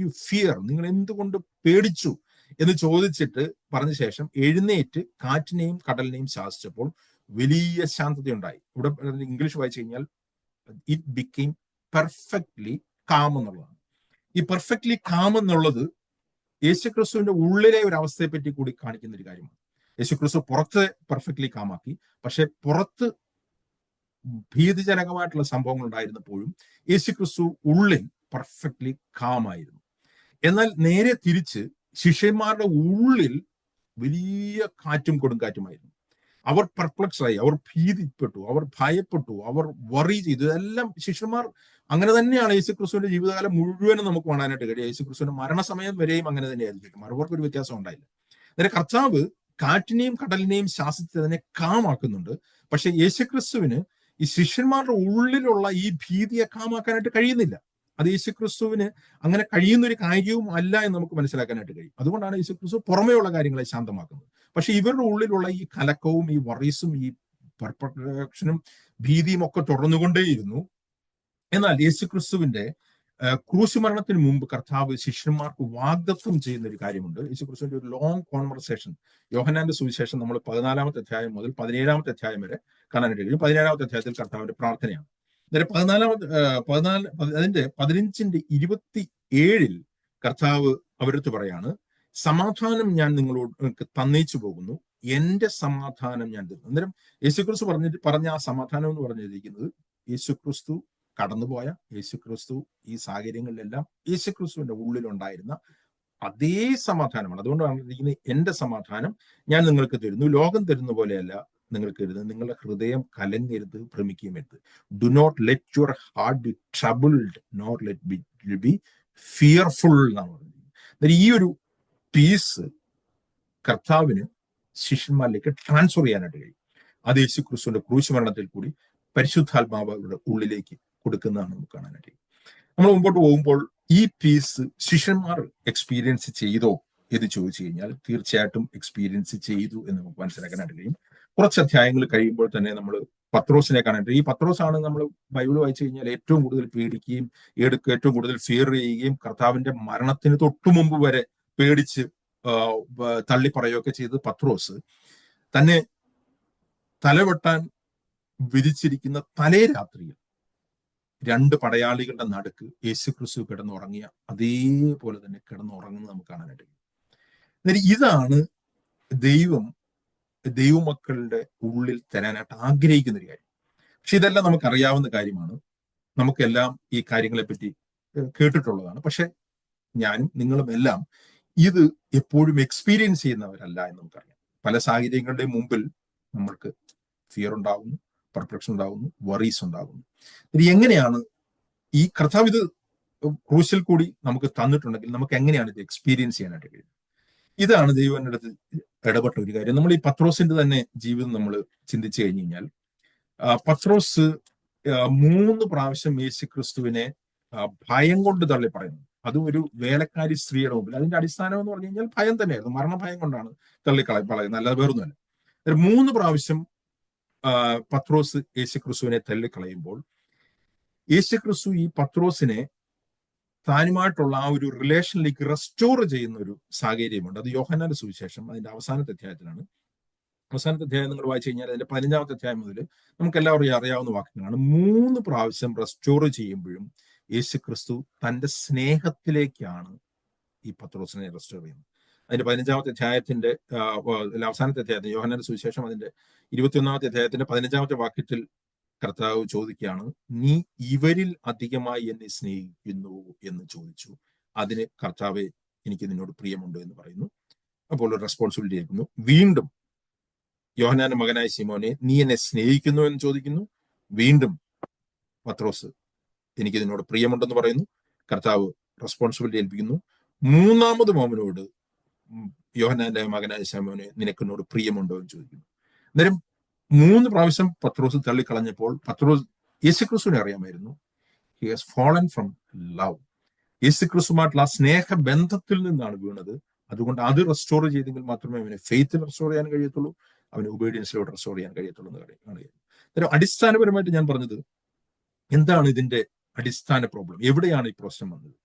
you fear? നിങ്ങൾ എന്തുകൊണ്ട് പേടിച്ചു എന്ന് ചോദിച്ചിട്ട് പറഞ്ഞ ശേഷം എഴുന്നേറ്റ് കാറ്റിനെയും കടലിനെയും ശാസിച്ചപ്പോൾ വലിയ ശാന്തതയുണ്ടായി. ഇവിടെ ഇംഗ്ലീഷ് വായിച്ചു കഴിഞ്ഞാൽ ഇറ്റ് ബിക്കെയിം പെർഫെക്റ്റ്ലി കാം എന്നുള്ളതാണ്. ഈ പെർഫെക്റ്റ്ലി കാം എന്നുള്ളത് യേശുക്രിസ്തുവിന്റെ ഉള്ളിലെ ഒരു അവസ്ഥയെ പറ്റി കൂടി കാണിക്കുന്ന ഒരു കാര്യമാണ്. യേശുക്രിസ്തു പുറത്ത് പെർഫെക്റ്റ്ലി കാമാക്കി, പക്ഷെ പുറത്ത് ഭീതിജനകമായിട്ടുള്ള സംഭവങ്ങൾ ഉണ്ടായിരുന്നപ്പോഴും യേശുക്രിസ്തു ഉള്ളിൽ പെർഫെക്റ്റ്ലി കാമായിരുന്നു. എന്നാൽ നേരെ തിരിച്ച് ശിഷ്യന്മാരുടെ ഉള്ളിൽ വലിയ കാറ്റും കൊടുങ്കാറ്റുമായിരുന്നു. അവർ പെർപ്ലക്സായി, അവർ ഭീതിപ്പെട്ടു, അവർ ഭയപ്പെട്ടു, അവർ വറി ചെയ്തു. ഇതെല്ലാം ശിഷ്യന്മാർ അങ്ങനെ തന്നെയാണ് യേശുക്രിസ്തുവിന്റെ ജീവിതകാലം മുഴുവനും നമുക്ക് കാണാനായിട്ട് കഴിയും. യേശുക്രിസ്തുവിന്റെ മരണസമയം വരെയും അങ്ങനെ തന്നെയായിരിക്കും. അവർക്കൊരു വ്യത്യാസം ഉണ്ടായില്ല. അന്നേരം കർത്താവ് കാറ്റിനെയും കടലിനെയും ശാസിച്ച് അതിനെ കാമാക്കുന്നുണ്ട്. പക്ഷെ യേശുക്രിസ്തുവിന് ഈ ശിഷ്യന്മാരുടെ ഉള്ളിലുള്ള ഈ ഭീതിയെ കാമാക്കാനായിട്ട് കഴിയുന്നില്ല. അത് യേശുക്രിസ്തുവിന് അങ്ങനെ കഴിയുന്ന ഒരു കാര്യവും അല്ല എന്ന് നമുക്ക് മനസ്സിലാക്കാനായിട്ട് കഴിയും. അതുകൊണ്ടാണ് യേശുക്രിസ്തു പുറമേയുള്ള കാര്യങ്ങളെ ശാന്തമാക്കുന്നത്. പക്ഷെ ഇവരുടെ ഉള്ളിലുള്ള ഈ കലക്കവും ഈ വറീസും ഈ പെർപ്ലക്ഷനും ഭീതിയും ഒക്കെ തുടർന്നുകൊണ്ടേയിരുന്നു. എന്നാൽ യേശുക്രിസ്തുവിന്റെ ക്രൂശ് മരണത്തിന് മുമ്പ് കർത്താവ് ശിഷ്യന്മാർക്ക് വാഗ്ദത്വം ചെയ്യുന്ന ഒരു കാര്യമുണ്ട്. യേശുക്രിസ്തുവിന്റെ ഒരു ലോങ് കോൺവെർസേഷൻ യോഹന്നാന്റെ സുവിശേഷം നമ്മൾ 14-ാമത്തെ അധ്യായം മുതൽ 17-ാമത്തെ അധ്യായം വരെ കാണാനായിട്ട് കഴിയും. 17-ാമത്തെ അധ്യായത്തിൽ കർത്താവിന്റെ പ്രാർത്ഥനയാണ്. അന്നേരം 15-ന്റെ കർത്താവ് അവരടുത്ത് പറയാണ്, സമാധാനം ഞാൻ നിങ്ങളോട് തന്നേച്ചു പോകുന്നു, എന്റെ സമാധാനം ഞാൻ തരുന്നു. അന്നേരം യേശുക്രിസ്തു പറഞ്ഞ ആ സമാധാനം എന്ന് പറഞ്ഞിരിക്കുന്നത് യേശുക്രിസ്തു കടന്നുപോയ, യേശുക്രിസ്തു ഈ സാഹചര്യങ്ങളിലെല്ലാം യേശുക്രിസ്തുവിന്റെ ഉള്ളിലുണ്ടായിരുന്ന അതേ സമാധാനമാണ്. അതുകൊണ്ടാണ് പറഞ്ഞിരിക്കുന്നത്, എന്റെ സമാധാനം ഞാൻ നിങ്ങൾക്ക് തരുന്നു, ലോകം തരുന്ന പോലെയല്ല നിങ്ങൾക്ക് തരുന്നത്. നിങ്ങളുടെ ഹൃദയം കലങ്ങരുത്, ഭ്രമിക്കുകയുമരുത്. Do not let your heart be troubled, not let be fearful എന്നാണ് പറഞ്ഞിരിക്കുന്നത്. ഈ ഒരു പീസ് കർത്താവിന് ശിഷ്യന്മാരിലേക്ക് ട്രാൻസ്ഫർ ചെയ്യാനായിട്ട് കഴിയും. അത് യേശുക്രിസ്തുവിന്റെ ക്രൂശ് മരണത്തിൽ കൂടി പരിശുദ്ധാത്മാവരുടെ ഉള്ളിലേക്ക് കൊടുക്കുന്നതാണ് നമുക്ക് കാണാനായിട്ട്. നമ്മൾ മുമ്പോട്ട് പോകുമ്പോൾ ഈ പീസ് ശിഷ്യന്മാർ എക്സ്പീരിയൻസ് ചെയ്തോ എന്ന് ചോദിച്ചു കഴിഞ്ഞാൽ തീർച്ചയായിട്ടും എക്സ്പീരിയൻസ് ചെയ്തു എന്ന് നമുക്ക് മനസ്സിലാക്കാനായിട്ട് കഴിയും. കുറച്ച് അധ്യായങ്ങൾ കഴിയുമ്പോൾ തന്നെ നമ്മൾ പത്രോസിനെ കാണാനായിട്ട്, ഈ പത്രോസാണ് നമ്മൾ ബൈബിൾ വായിച്ചു കഴിഞ്ഞാൽ ഏറ്റവും കൂടുതൽ പേടിക്കുകയും ഏറ്റവും കൂടുതൽ ഫിയർ ചെയ്യുകയും കർത്താവിന്റെ മരണത്തിന് തൊട്ടു മുമ്പ് വരെ പേടിച്ച് തള്ളി പറയുകയൊക്കെ ചെയ്ത് പത്രോസ് തന്നെ തലവെട്ടാൻ വിധിച്ചിരിക്കുന്ന തലേ രാത്രിയിൽ 2 പടയാളികളുടെ നടുക്ക് യേശുക്രിസ്തു കിടന്നുറങ്ങിയ അതേപോലെ തന്നെ കിടന്നുറങ്ങുന്നത് നമുക്ക് കാണാനായിട്ട് കഴിയും. ഇതാണ് ദൈവമക്കളുടെ ഉള്ളിൽ തരാനായിട്ട് ആഗ്രഹിക്കുന്ന ഒരു കാര്യം. പക്ഷെ ഇതെല്ലാം നമുക്കറിയാവുന്ന കാര്യമാണ്, നമുക്കെല്ലാം ഈ കാര്യങ്ങളെ പറ്റി കേട്ടിട്ടുള്ളതാണ്. പക്ഷെ ഞാനും നിങ്ങളും എല്ലാം ഇത് എപ്പോഴും എക്സ്പീരിയൻസ് ചെയ്യുന്നവരല്ല എന്ന് നമുക്കറിയാം. പല സാഹചര്യങ്ങളുടെയും മുമ്പിൽ നമ്മൾക്ക് ഫിയർ ഉണ്ടാകുന്നു, പെർപ്ലക്ഷൻ ഉണ്ടാകുന്നു, വറീസ് ഉണ്ടാകുന്നു. എങ്ങനെയാണ് ഈ കർത്താവ് ഇത് ക്രൂശിൽ കൂടി നമുക്ക് തന്നിട്ടുണ്ടെങ്കിൽ നമുക്ക് എങ്ങനെയാണ് ഇത് എക്സ്പീരിയൻസ് ചെയ്യാനായിട്ട് കഴിയുന്നത്? ഇതാണ് ദൈവത്തിന്റെ അടുത്ത് ഇടപെട്ട ഒരു കാര്യം. നമ്മൾ ഈ പത്രോസിന്റെ തന്നെ ജീവിതം നമ്മൾ ചിന്തിച്ചു കഴിഞ്ഞു കഴിഞ്ഞാൽ, പത്രോസ് 3 പ്രാവശ്യം യേശുക്രിസ്തുവിനെ ഭയം കൊണ്ട് തള്ളി പറയുന്നു. അതും ഒരു വേലക്കാരി സ്ത്രീയുടെ മുമ്പിൽ. അതിന്റെ അടിസ്ഥാനം എന്ന് പറഞ്ഞു കഴിഞ്ഞാൽ ഭയം തന്നെയായിരുന്നു, മരണഭയം കൊണ്ടാണ് തള്ളിക്കളയുന്നത്, അല്ലാതെ വേറൊന്നുമല്ല. 3 പ്രാവശ്യം പത്രോസ് യേശുക്രിസ്തുവിനെ തള്ളിക്കളയുമ്പോൾ യേശുക്രിസ്തു ഈ പത്രോസിനെ താനുമായിട്ടുള്ള ആ ഒരു റിലേഷനിലേക്ക് റെസ്റ്റോർ ചെയ്യുന്ന ഒരു സാഹചര്യമുണ്ട്. അത് യോഹന്നാന്റെ സുവിശേഷം അതിന്റെ അവസാനത്തെ അധ്യായത്തിലാണ്. അവസാനത്തെ അധ്യായം നിങ്ങൾ വായിച്ചു കഴിഞ്ഞാൽ അതിന്റെ 15-ാമത്തെ അധ്യായം മുതൽ നമുക്ക് എല്ലാവർക്കും അറിയാവുന്ന വാക്യങ്ങളാണ്. 3 പ്രാവശ്യം റെസ്റ്റോർ ചെയ്യുമ്പോഴും യേശുക്രിസ്തു തന്റെ സ്നേഹത്തിലേക്കാണ് ഈ പത്രോസിനെ റെസ്റ്റോർ ചെയ്യുന്നത്. അതിന്റെ 15-ാമത്തെ അധ്യായത്തിന്റെ അവസാനത്തെ അധ്യായത്തിൽ യോഹന്നാന്റെ സുവിശേഷം അതിന്റെ 21-ാമത്തെ അധ്യായത്തിന്റെ 15-ാമത്തെ വാക്യത്തിൽ കർത്താവ് ചോദിക്കുകയാണ്, നീ ഇവരിൽ അധികമായി എന്നെ സ്നേഹിക്കുന്നു എന്ന് ചോദിച്ചു. അതിന് കർത്താവെ, എനിക്ക് നിന്നോട് പ്രിയമുണ്ട് എന്ന് പറയുന്നു. അപ്പോൾ ഒരു റെസ്പോൺസിബിലിറ്റി ആയിരിക്കുന്നു. വീണ്ടും യോഹന്നാന്റെ മകനായ ശിമോനെ, നീ എന്നെ സ്നേഹിക്കുന്നു എന്ന് ചോദിക്കുന്നു. വീണ്ടും പത്രോസ്, എനിക്ക് നിന്നോട് പ്രിയമുണ്ടെന്ന് പറയുന്നു. കർത്താവ് റെസ്പോൺസിബിലിറ്റി ഏൽപ്പിക്കുന്നു. 3-ാമതും അവനോട്, യോഹന്നാന്റെ മകനായ ശിമോനെ, നിനക്കെന്നോട് പ്രിയമുണ്ടോ എന്ന് ചോദിക്കുന്നു. അന്നേരം 3 പ്രാവശ്യം പത്രോസ് തള്ളിക്കളഞ്ഞപ്പോൾ യേശുക്രിസ്തുവിനെ അറിയാമായിരുന്നു. He has fallen from love. യേശുക്രിസ്തുമായിട്ടുള്ള ആ സ്നേഹബന്ധത്തിൽ നിന്നാണ് വീണത്. അതുകൊണ്ട് അത് റെസ്റ്റോർ ചെയ്തെങ്കിൽ മാത്രമേ അവന് ഫെയ്ത്തിൽ റെസ്റ്റോർ ചെയ്യാൻ കഴിയത്തുള്ളൂ, അവന് ഒബീഡിയൻസിലോട്ട് റെസ്റ്റോർ ചെയ്യാൻ കഴിയത്തുള്ളൂ എന്ന് അറിയാം. അടിസ്ഥാനപരമായിട്ട് ഞാൻ പറഞ്ഞത് എന്താണ് ഇതിന്റെ അടിസ്ഥാന പ്രോബ്ലം? എവിടെയാണ് ഈ പ്രശ്നം വന്നത്?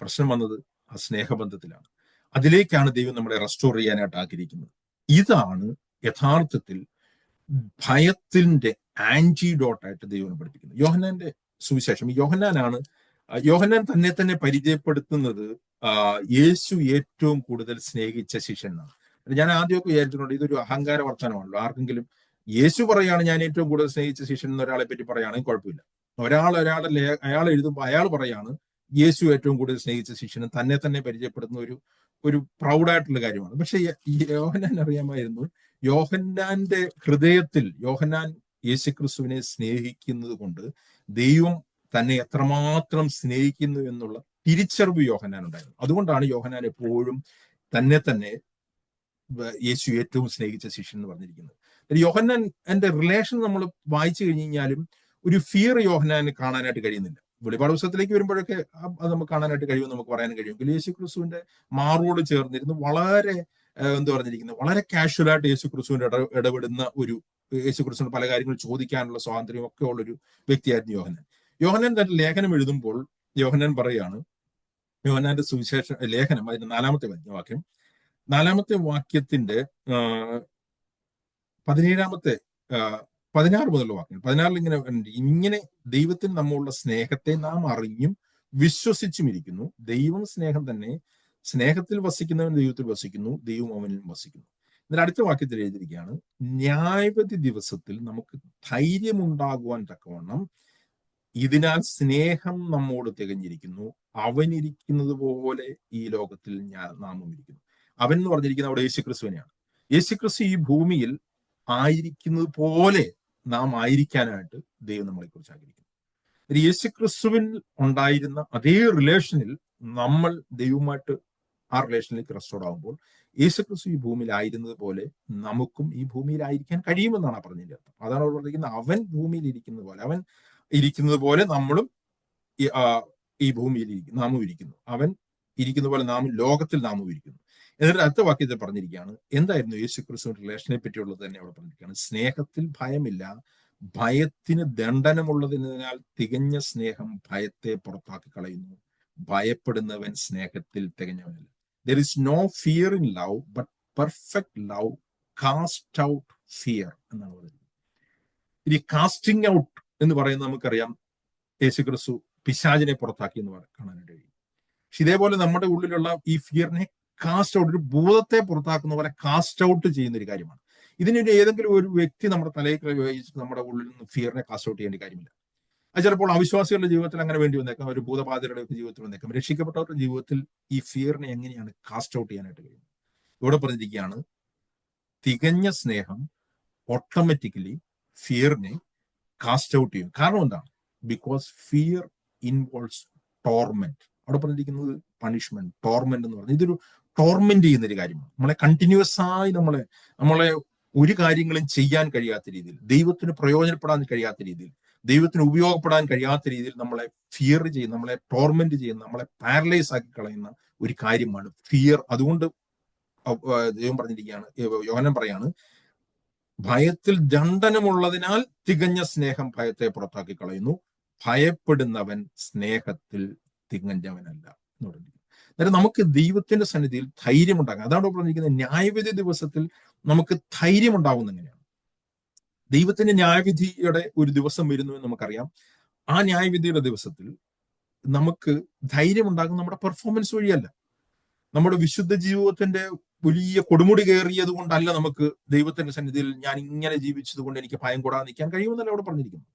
പ്രശ്നം വന്നത് ആ സ്നേഹബന്ധത്തിലാണ്. അതിലേക്കാണ് ദൈവം നമ്മളെ റെസ്റ്റോർ ചെയ്യാനായിട്ട് ആഗ്രഹിക്കുന്നത്. ഇതാണ് യഥാർത്ഥത്തിൽ ഭയത്തിന്റെ ആന്റിഡോട്ടായിട്ട് ദൈവം പഠിപ്പിക്കുന്നത്. യോഹന്നാന്റെ സുവിശേഷം, യോഹന്നാൻ തന്നെ പരിചയപ്പെടുത്തുന്നത് യേശു ഏറ്റവും കൂടുതൽ സ്നേഹിച്ച ശിഷ്യനാണ്. ഞാൻ ആദ്യമൊക്കെ വിചാരിച്ചിട്ടുണ്ട് ഇതൊരു അഹങ്കാര വർത്തമാനമാണല്ലോ. ആർക്കെങ്കിലും യേശു പറയാണ് ഞാൻ ഏറ്റവും കൂടുതൽ സ്നേഹിച്ച ശിഷ്യൻ എന്ന് ഒരാളെ പറ്റി പറയുകയാണെങ്കിൽ കുഴപ്പമില്ല. അയാൾ എഴുതുമ്പോൾ അയാൾ പറയാണ് യേശു ഏറ്റവും കൂടുതൽ സ്നേഹിച്ച ശിഷ്യനും തന്നെ പരിചയപ്പെടുന്ന ഒരു പ്രൗഡായിട്ടുള്ള കാര്യമാണ്. പക്ഷെ യോഹന്നാൻ അറിയാമായിരുന്നു, യോഹന്നാന്റെ ഹൃദയത്തിൽ യോഹന്നാൻ യേശുക്രിസ്തുവിനെ സ്നേഹിക്കുന്നത് കൊണ്ട് ദൈവം തന്നെ എത്രമാത്രം സ്നേഹിക്കുന്നു എന്നുള്ള തിരിച്ചറിവ് യോഹന്നാൻ ഉണ്ടായിരുന്നു. അതുകൊണ്ടാണ് യോഹന്നാൻ എപ്പോഴും തന്നെ യേശു ഏറ്റവും സ്നേഹിച്ച ശിഷ്യൻ എന്ന് പറഞ്ഞിരിക്കുന്നത്. യോഹന്നാൻ എന്റെ റിലേഷൻ നമ്മൾ വായിച്ചു കഴിഞ്ഞു കഴിഞ്ഞാലും ഒരു ഫിയർ യോഹന്നാന് കാണാനായിട്ട് കഴിയുന്നില്ല. വെളിപാട് പുസ്തകത്തിലേക്ക് വരുമ്പോഴൊക്കെ അത് നമുക്ക് കാണാനായിട്ട് കഴിയുമെന്ന് നമുക്ക് പറയാൻ കഴിയും. യേശുക്രിസ്തുവിന്റെ മാറോട് ചേർന്നിരുന്ന് വളരെ പറഞ്ഞിരിക്കുന്നത്, വളരെ കാഷ്വലായിട്ട് യേശുക്രിസ്തുവിന്റെ ഇടപെടുന്ന ഒരു, യേശുക്രിസ്തുവിന് പല കാര്യങ്ങൾ ചോദിക്കാനുള്ള സ്വാതന്ത്ര്യം ഒക്കെ ഉള്ളൊരു വ്യക്തിയായിരുന്നു യോഹന്നാൻ. തന്റെ ലേഖനം എഴുതുമ്പോൾ യോഹന്നാൻ പറയാണ്, യോഹന്നാന്റെ സുവിശേഷ ലേഖനം അതിന്റെ 4-ാമത്തെ വാക്യം, 4-ാമത്തെ വാക്യത്തിന്റെ 17-ാമത്തെ 16 മുതലുള്ള വാക്യം, 16 ഇങ്ങനെ ദൈവത്തിന് നമ്മളുള്ള സ്നേഹത്തെ നാം അറിഞ്ഞും വിശ്വസിച്ചും ഇരിക്കുന്നു. ദൈവം സ്നേഹം തന്നെ. സ്നേഹത്തിൽ വസിക്കുന്നവൻ ദൈവത്തിൽ വസിക്കുന്നു, ദൈവം അവനിലും വസിക്കുന്നു. എന്നാൽ അടുത്ത വാക്യത്തിൽ എഴുതിയിരിക്കുകയാണ്, ന്യായവിധി ദിവസത്തിൽ നമുക്ക് ധൈര്യമുണ്ടാകുവാൻ തക്കവണ്ണം ഇതിനാൽ സ്നേഹം നമ്മോട് തികഞ്ഞിരിക്കുന്നു, അവൻ ഇരിക്കുന്നത് പോലെ ഈ ലോകത്തിൽ നാമും ഇരിക്കുന്നു. അവൻ എന്ന് പറഞ്ഞിരിക്കുന്നത് അവിടെ യേശുക്രിസ്തുവിനെയാണ്. യേശുക്രിസ്തു ഈ ഭൂമിയിൽ ആയിരിക്കുന്നത് പോലെ നാം ആയിരിക്കാനായിട്ട് ദൈവം നമ്മളെ കുറിച്ച് ആഗ്രഹിക്കുന്നു. യേശുക്രിസ്തുവിൽ ഉണ്ടായിരുന്ന അതേ റിലേഷനിൽ നമ്മൾ ദൈവവുമായിട്ട് ആ റിലേഷനിലേക്ക് റെസ്റ്റോർഡ് ആകുമ്പോൾ യേശുക്രിസ്തു ഈ ഭൂമിയിൽ ആയിരുന്നത് പോലെ നമുക്കും ഈ ഭൂമിയിലായിരിക്കാൻ കഴിയുമെന്നാണ് പറഞ്ഞതിന്റെ അർത്ഥം. അതാണ് അവർ പറഞ്ഞിരിക്കുന്നത്, അവൻ ഭൂമിയിൽ ഇരിക്കുന്നത് പോലെ, അവൻ ഇരിക്കുന്നത് പോലെ നമ്മളും ഈ ഭൂമിയിൽ നാമും ഇരിക്കുന്നു, അവൻ ഇരിക്കുന്ന പോലെ നാം ലോകത്തിൽ നാമും ഇരിക്കുന്നു. എന്നിട്ട് അടുത്ത വാക്യത്തിൽ പറഞ്ഞിരിക്കുകയാണ്, എന്തായിരുന്നു യേശുക്രിസ്തുവിന്റെ റിലേഷനെ പറ്റിയുള്ളത് തന്നെ അവിടെ പറഞ്ഞിരിക്കുകയാണ്, സ്നേഹത്തിൽ ഭയമില്ല, ഭയത്തിന് ദണ്ഡനമുള്ളതിനാൽ തികഞ്ഞ സ്നേഹം ഭയത്തെ പുറത്താക്കി കളയുന്നു, ഭയപ്പെടുന്നവൻ സ്നേഹത്തിൽ തികഞ്ഞവനല്ല. There is no fear in love, but perfect love cast out fear എന്നാണ് പറയുന്നത്. ഈ കാസ്റ്റിംഗ് ഔട്ട് എന്ന് പറയുന്നത് നമുക്കറിയാം, യേശുക്രിസ്തു പിശാചിനെ പുറത്താക്കി എന്ന് കാണാനായിട്ട് കഴിയും. പക്ഷെ ഇതേപോലെ നമ്മുടെ ഉള്ളിലുള്ള ഈ ഫിയറിനെ കാസ്റ്റ് ഔട്ട്, ഒരു ഭൂതത്തെ പുറത്താക്കുന്ന പോലെ കാസ്റ്റ് ഔട്ട് ചെയ്യുന്ന ഒരു കാര്യമാണ്. ഇതിനൊരു ഏതെങ്കിലും ഒരു വ്യക്തി നമ്മുടെ തലയിൽ നമ്മുടെ ഉള്ളിൽ നിന്ന് ഫിയറിനെ കാസ്റ്റ് ഔട്ട് ചെയ്യേണ്ട കാര്യമില്ല. അത് ചിലപ്പോൾ അവിശ്വാസികളുടെ ജീവിതത്തിൽ അങ്ങനെ വേണ്ടി വന്നേക്കാം, ഒരു ഭൂതബാധിതരുടെ ജീവിതത്തിൽ വന്നേക്കാം. രക്ഷിക്കപ്പെട്ടവരുടെ ജീവിതത്തിൽ ഈ ഫിയറിനെ എങ്ങനെയാണ് കാസ്റ്റ് ഔട്ട് ചെയ്യാനായിട്ട് കഴിയുന്നത്? ഇവിടെ പറഞ്ഞിരിക്കുകയാണ്, തികഞ്ഞ സ്നേഹം ഓട്ടോമാറ്റിക്കലി ഫിയറിനെ കാസ്റ്റ് ഔട്ട് ചെയ്യും. കാരണം എന്താണ്? Because fear involves torment. അവിടെ പറഞ്ഞിരിക്കുന്നത് പണിഷ്മെന്റ്, ടോർമെന്റ് എന്ന് പറഞ്ഞാൽ ഇതൊരു ടോർമെന്റ് ചെയ്യുന്ന ഒരു കാര്യമാണ്. നമ്മളെ കണ്ടിന്യൂസ് ആയി നമ്മളെ ഒരു കാര്യങ്ങളും ചെയ്യാൻ കഴിയാത്ത രീതിയിൽ, ദൈവത്തിന് പ്രയോജനപ്പെടാൻ കഴിയാത്ത രീതിയിൽ, ദൈവത്തിന് ഉപയോഗപ്പെടാൻ കഴിയാത്ത രീതിയിൽ നമ്മളെ ഫിയർ ചെയ്യുന്ന, നമ്മളെ ടോർമെന്റ് ചെയ്യുന്ന, നമ്മളെ പാരലൈസ് ആക്കി കളയുന്ന ഒരു കാര്യമാണ് ഫിയർ. അതുകൊണ്ട് ദൈവം പറഞ്ഞിരിക്കുകയാണ്, യോഹന്നാൻ പറയാണ്, ഭയത്തിൽ ദണ്ഡനമുള്ളതിനാൽ തികഞ്ഞ സ്നേഹം ഭയത്തെ പുറത്താക്കി കളയുന്നു, ഭയപ്പെടുന്നവൻ സ്നേഹത്തിൽ തികഞ്ഞവനല്ല എന്ന് പറഞ്ഞിരിക്കുന്നു. അന്നേരം നമുക്ക് ദൈവത്തിന്റെ സന്നിധിയിൽ ധൈര്യമുണ്ടാകാം. അതാണ് പറഞ്ഞിരിക്കുന്നത്, ന്യായവിധി ദിവസത്തിൽ നമുക്ക് ധൈര്യമുണ്ടാകുന്ന എങ്ങനെയാണ്? ദൈവത്തിന്റെ ന്യായവിധിയുടെ ഒരു ദിവസം വരുന്നു എന്ന് നമുക്കറിയാം. ആ ന്യായവിധിയുടെ ദിവസത്തിൽ നമുക്ക് ധൈര്യമുണ്ടാകുന്ന നമ്മുടെ പെർഫോമൻസ് വഴിയല്ല, നമ്മുടെ വിശുദ്ധ ജീവിതത്തിന്റെ വലിയ കൊടുമുടി കയറിയത് കൊണ്ടല്ല നമുക്ക് ദൈവത്തിന്റെ സന്നിധിയിൽ ഞാൻ ഇങ്ങനെ ജീവിച്ചത് കൊണ്ട് എനിക്ക് ഭയം കൂടാതെ നിൽക്കാൻ കഴിയുമെന്നല്ല ഇവിടെ പറഞ്ഞിരിക്കുന്നത്.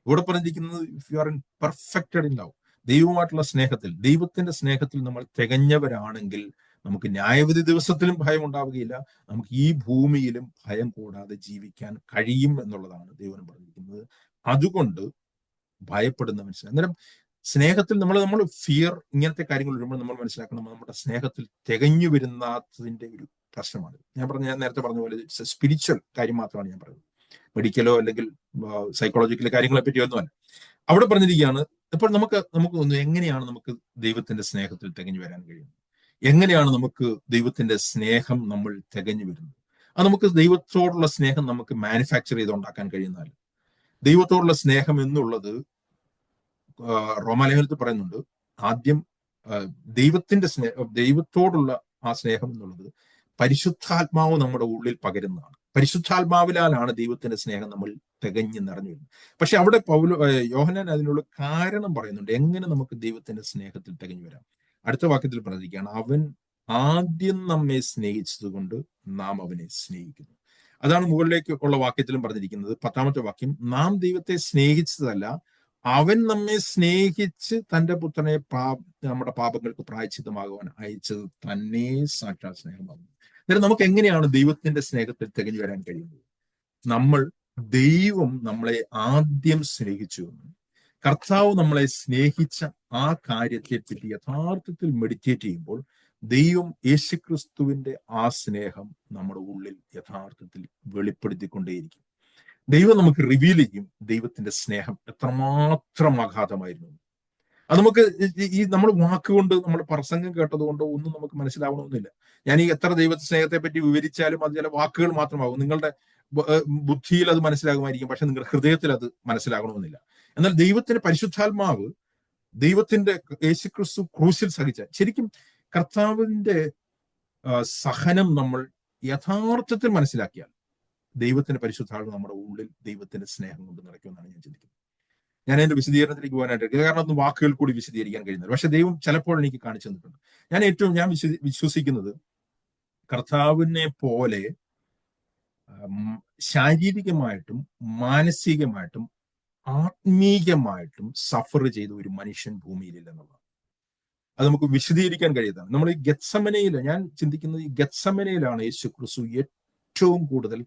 ഇവിടെ പറഞ്ഞിരിക്കുന്നത്, if you are in perfected in love, ദൈവമായിട്ടുള്ള സ്നേഹത്തിൽ, ദൈവത്തിന്റെ സ്നേഹത്തിൽ നമ്മൾ തികഞ്ഞവരാണെങ്കിൽ നമുക്ക് ന്യായവിധി ദിവസത്തിലും ഭയം ഉണ്ടാവുകയില്ല, നമുക്ക് ഈ ഭൂമിയിലും ഭയം കൂടാതെ ജീവിക്കാൻ കഴിയും എന്നുള്ളതാണ് ദൈവം പറഞ്ഞിരിക്കുന്നത്. അതുകൊണ്ട് ഭയപ്പെടുന്ന മനസ്സിലായി. അന്നേരം സ്നേഹത്തിൽ നമ്മൾ ഫിയർ ഇങ്ങനത്തെ കാര്യങ്ങൾ വരുമ്പോൾ നമ്മൾ മനസ്സിലാക്കണം, നമ്മുടെ സ്നേഹത്തിൽ തികഞ്ഞു വരുന്നതിന്റെ ഒരു പ്രശ്നമാണ്. ഞാൻ നേരത്തെ പറഞ്ഞ പോലെ സ്പിരിച്വൽ കാര്യം മാത്രമാണ് ഞാൻ പറയുന്നത്, മെഡിക്കലോ അല്ലെങ്കിൽ സൈക്കോളജിക്കലോ കാര്യങ്ങളെ പറ്റിയൊന്നുമല്ല. അവിടെ പറഞ്ഞിരിക്കുകയാണ്, ഇപ്പോൾ നമുക്ക് ഒന്ന് എങ്ങനെയാണ് നമുക്ക് ദൈവത്തിന്റെ സ്നേഹത്തിൽ തികഞ്ഞു വരാൻ കഴിയുന്നത്? എങ്ങനെയാണ് നമുക്ക് ദൈവത്തിന്റെ സ്നേഹം നമ്മൾ തികഞ്ഞു വരുന്നത്? അത് നമുക്ക് ദൈവത്തോടുള്ള സ്നേഹം നമുക്ക് മാനുഫാക്ചർ ചെയ്തുണ്ടാക്കാൻ കഴിയുന്നതല്ല. ദൈവത്തോടുള്ള സ്നേഹം എന്നുള്ളത് റോമാലേഖനത്തിൽ പറയുന്നുണ്ട്, ആദ്യം ദൈവത്തോടുള്ള ആ സ്നേഹം എന്നുള്ളത് പരിശുദ്ധാത്മാവ് നമ്മുടെ ഉള്ളിൽ പകരുന്നതാണ്. പരിശുദ്ധാത്മാവിലാലാണ് ദൈവത്തിന്റെ സ്നേഹം നമ്മൾ തികഞ്ഞ് നിറഞ്ഞു വരുന്നത്. പക്ഷെ അവിടെ യോഹന്നാൻ അതിനുള്ള കാരണം പറയുന്നുണ്ട്, എങ്ങനെ നമുക്ക് ദൈവത്തിന്റെ സ്നേഹത്തിൽ തികഞ്ഞു വരാം. അടുത്ത വാക്യത്തിൽ പറഞ്ഞിരിക്കുകയാണ്, അവൻ ആദ്യം നമ്മെ സ്നേഹിച്ചത് കൊണ്ട് നാം അവനെ സ്നേഹിക്കുന്നു. അതാണ് മുകളിലേക്ക് ഉള്ള വാക്യത്തിലും പറഞ്ഞിരിക്കുന്നത്, 10-ാമത്തെ വാക്യം, നാം ദൈവത്തെ സ്നേഹിച്ചതല്ല, അവൻ നമ്മെ സ്നേഹിച്ച് തന്റെ പുത്രനെ നമ്മുടെ പാപങ്ങൾക്ക് പ്രായശ്ചിത്തമാകുവാൻ അയച്ചത് തന്നെ സാക്ഷാൽ സ്നേഹമാകുന്നു. അന്നേരം നമുക്ക് എങ്ങനെയാണ് ദൈവത്തിന്റെ സ്നേഹത്തിൽ തികഞ്ഞു വരാൻ കഴിയുന്നത്? ദൈവം നമ്മളെ ആദ്യം സ്നേഹിച്ചു എന്നും കർത്താവ് നമ്മളെ സ്നേഹിച്ച ആ കാര്യത്തെ പറ്റി യഥാർത്ഥത്തിൽ മെഡിറ്റേറ്റ് ചെയ്യുമ്പോൾ ദൈവം യേശുക്രിസ്തുവിന്റെ ആ സ്നേഹം നമ്മുടെ ഉള്ളിൽ യഥാർത്ഥത്തിൽ വെളിപ്പെടുത്തിക്കൊണ്ടേയിരിക്കും. ദൈവം നമുക്ക് റിവീൽ ചെയ്യും ദൈവത്തിന്റെ സ്നേഹം എത്രമാത്രം അഗാധമായിരുന്നു. അത് നമുക്ക് നമ്മൾ വാക്കുകൊണ്ട്, നമ്മൾ പ്രസംഗം കേട്ടതുകൊണ്ടോ ഒന്നും നമുക്ക് മനസ്സിലാവണമെന്നില്ല. ഞാൻ ഈ എത്ര ദൈവ സ്നേഹത്തെ പറ്റി വിവരിച്ചാലും അത് ചില വാക്കുകൾ മാത്രമാകും. നിങ്ങളുടെ ബുദ്ധിയിൽ അത് മനസ്സിലാകുമായിരിക്കും, പക്ഷെ നിങ്ങളുടെ ഹൃദയത്തിൽ അത് മനസ്സിലാകണമെന്നില്ല. എന്നാൽ ദൈവത്തിന്റെ പരിശുദ്ധാത്മാവ് ദൈവത്തിന്റെ യേശുക്രിസ്തു ക്രൂശിൽ സഹിച്ച ശരിക്കും കർത്താവിന്റെ സഹനം നമ്മൾ യഥാർത്ഥത്തിൽ മനസ്സിലാക്കിയാൽ ദൈവത്തിന്റെ പരിശുദ്ധാത്മ നമ്മുടെ ഉള്ളിൽ ദൈവത്തിന്റെ സ്നേഹം കൊണ്ട് നിറയ്ക്കുമെന്നാണ് ഞാൻ ചിന്തിക്കുന്നത്. ഞാൻ എന്റെ വിശദീകരണത്തിലേക്ക് പോകാനായിട്ട് കാരണം ഒന്നും വാക്കുകൾ കൂടി വിശദീകരിക്കാൻ കഴിയുന്നില്ല. പക്ഷെ ദൈവം ചിലപ്പോൾ എനിക്ക് കാണിച്ചു തന്നിട്ടുണ്ട്. ഞാൻ വിശ്വസിക്കുന്നത് കർത്താവിനെ പോലെ ശാരീരികമായിട്ടും മാനസികമായിട്ടും ആത്മീയമായിട്ടും സഫർ ചെയ്ത ഒരു മനുഷ്യൻ ഭൂമിയിലില്ലെന്നുള്ളതാണ്. അത് നമുക്ക് വിശദീകരിക്കാൻ കഴിയുന്നതാണ്. നമ്മൾ ഈ ഗെത്സമനയിൽ, ഞാൻ ചിന്തിക്കുന്നത് ഈ ഗെത്സമനയിലാണ് യേശു ക്രിസ്തു ഏറ്റവും കൂടുതൽ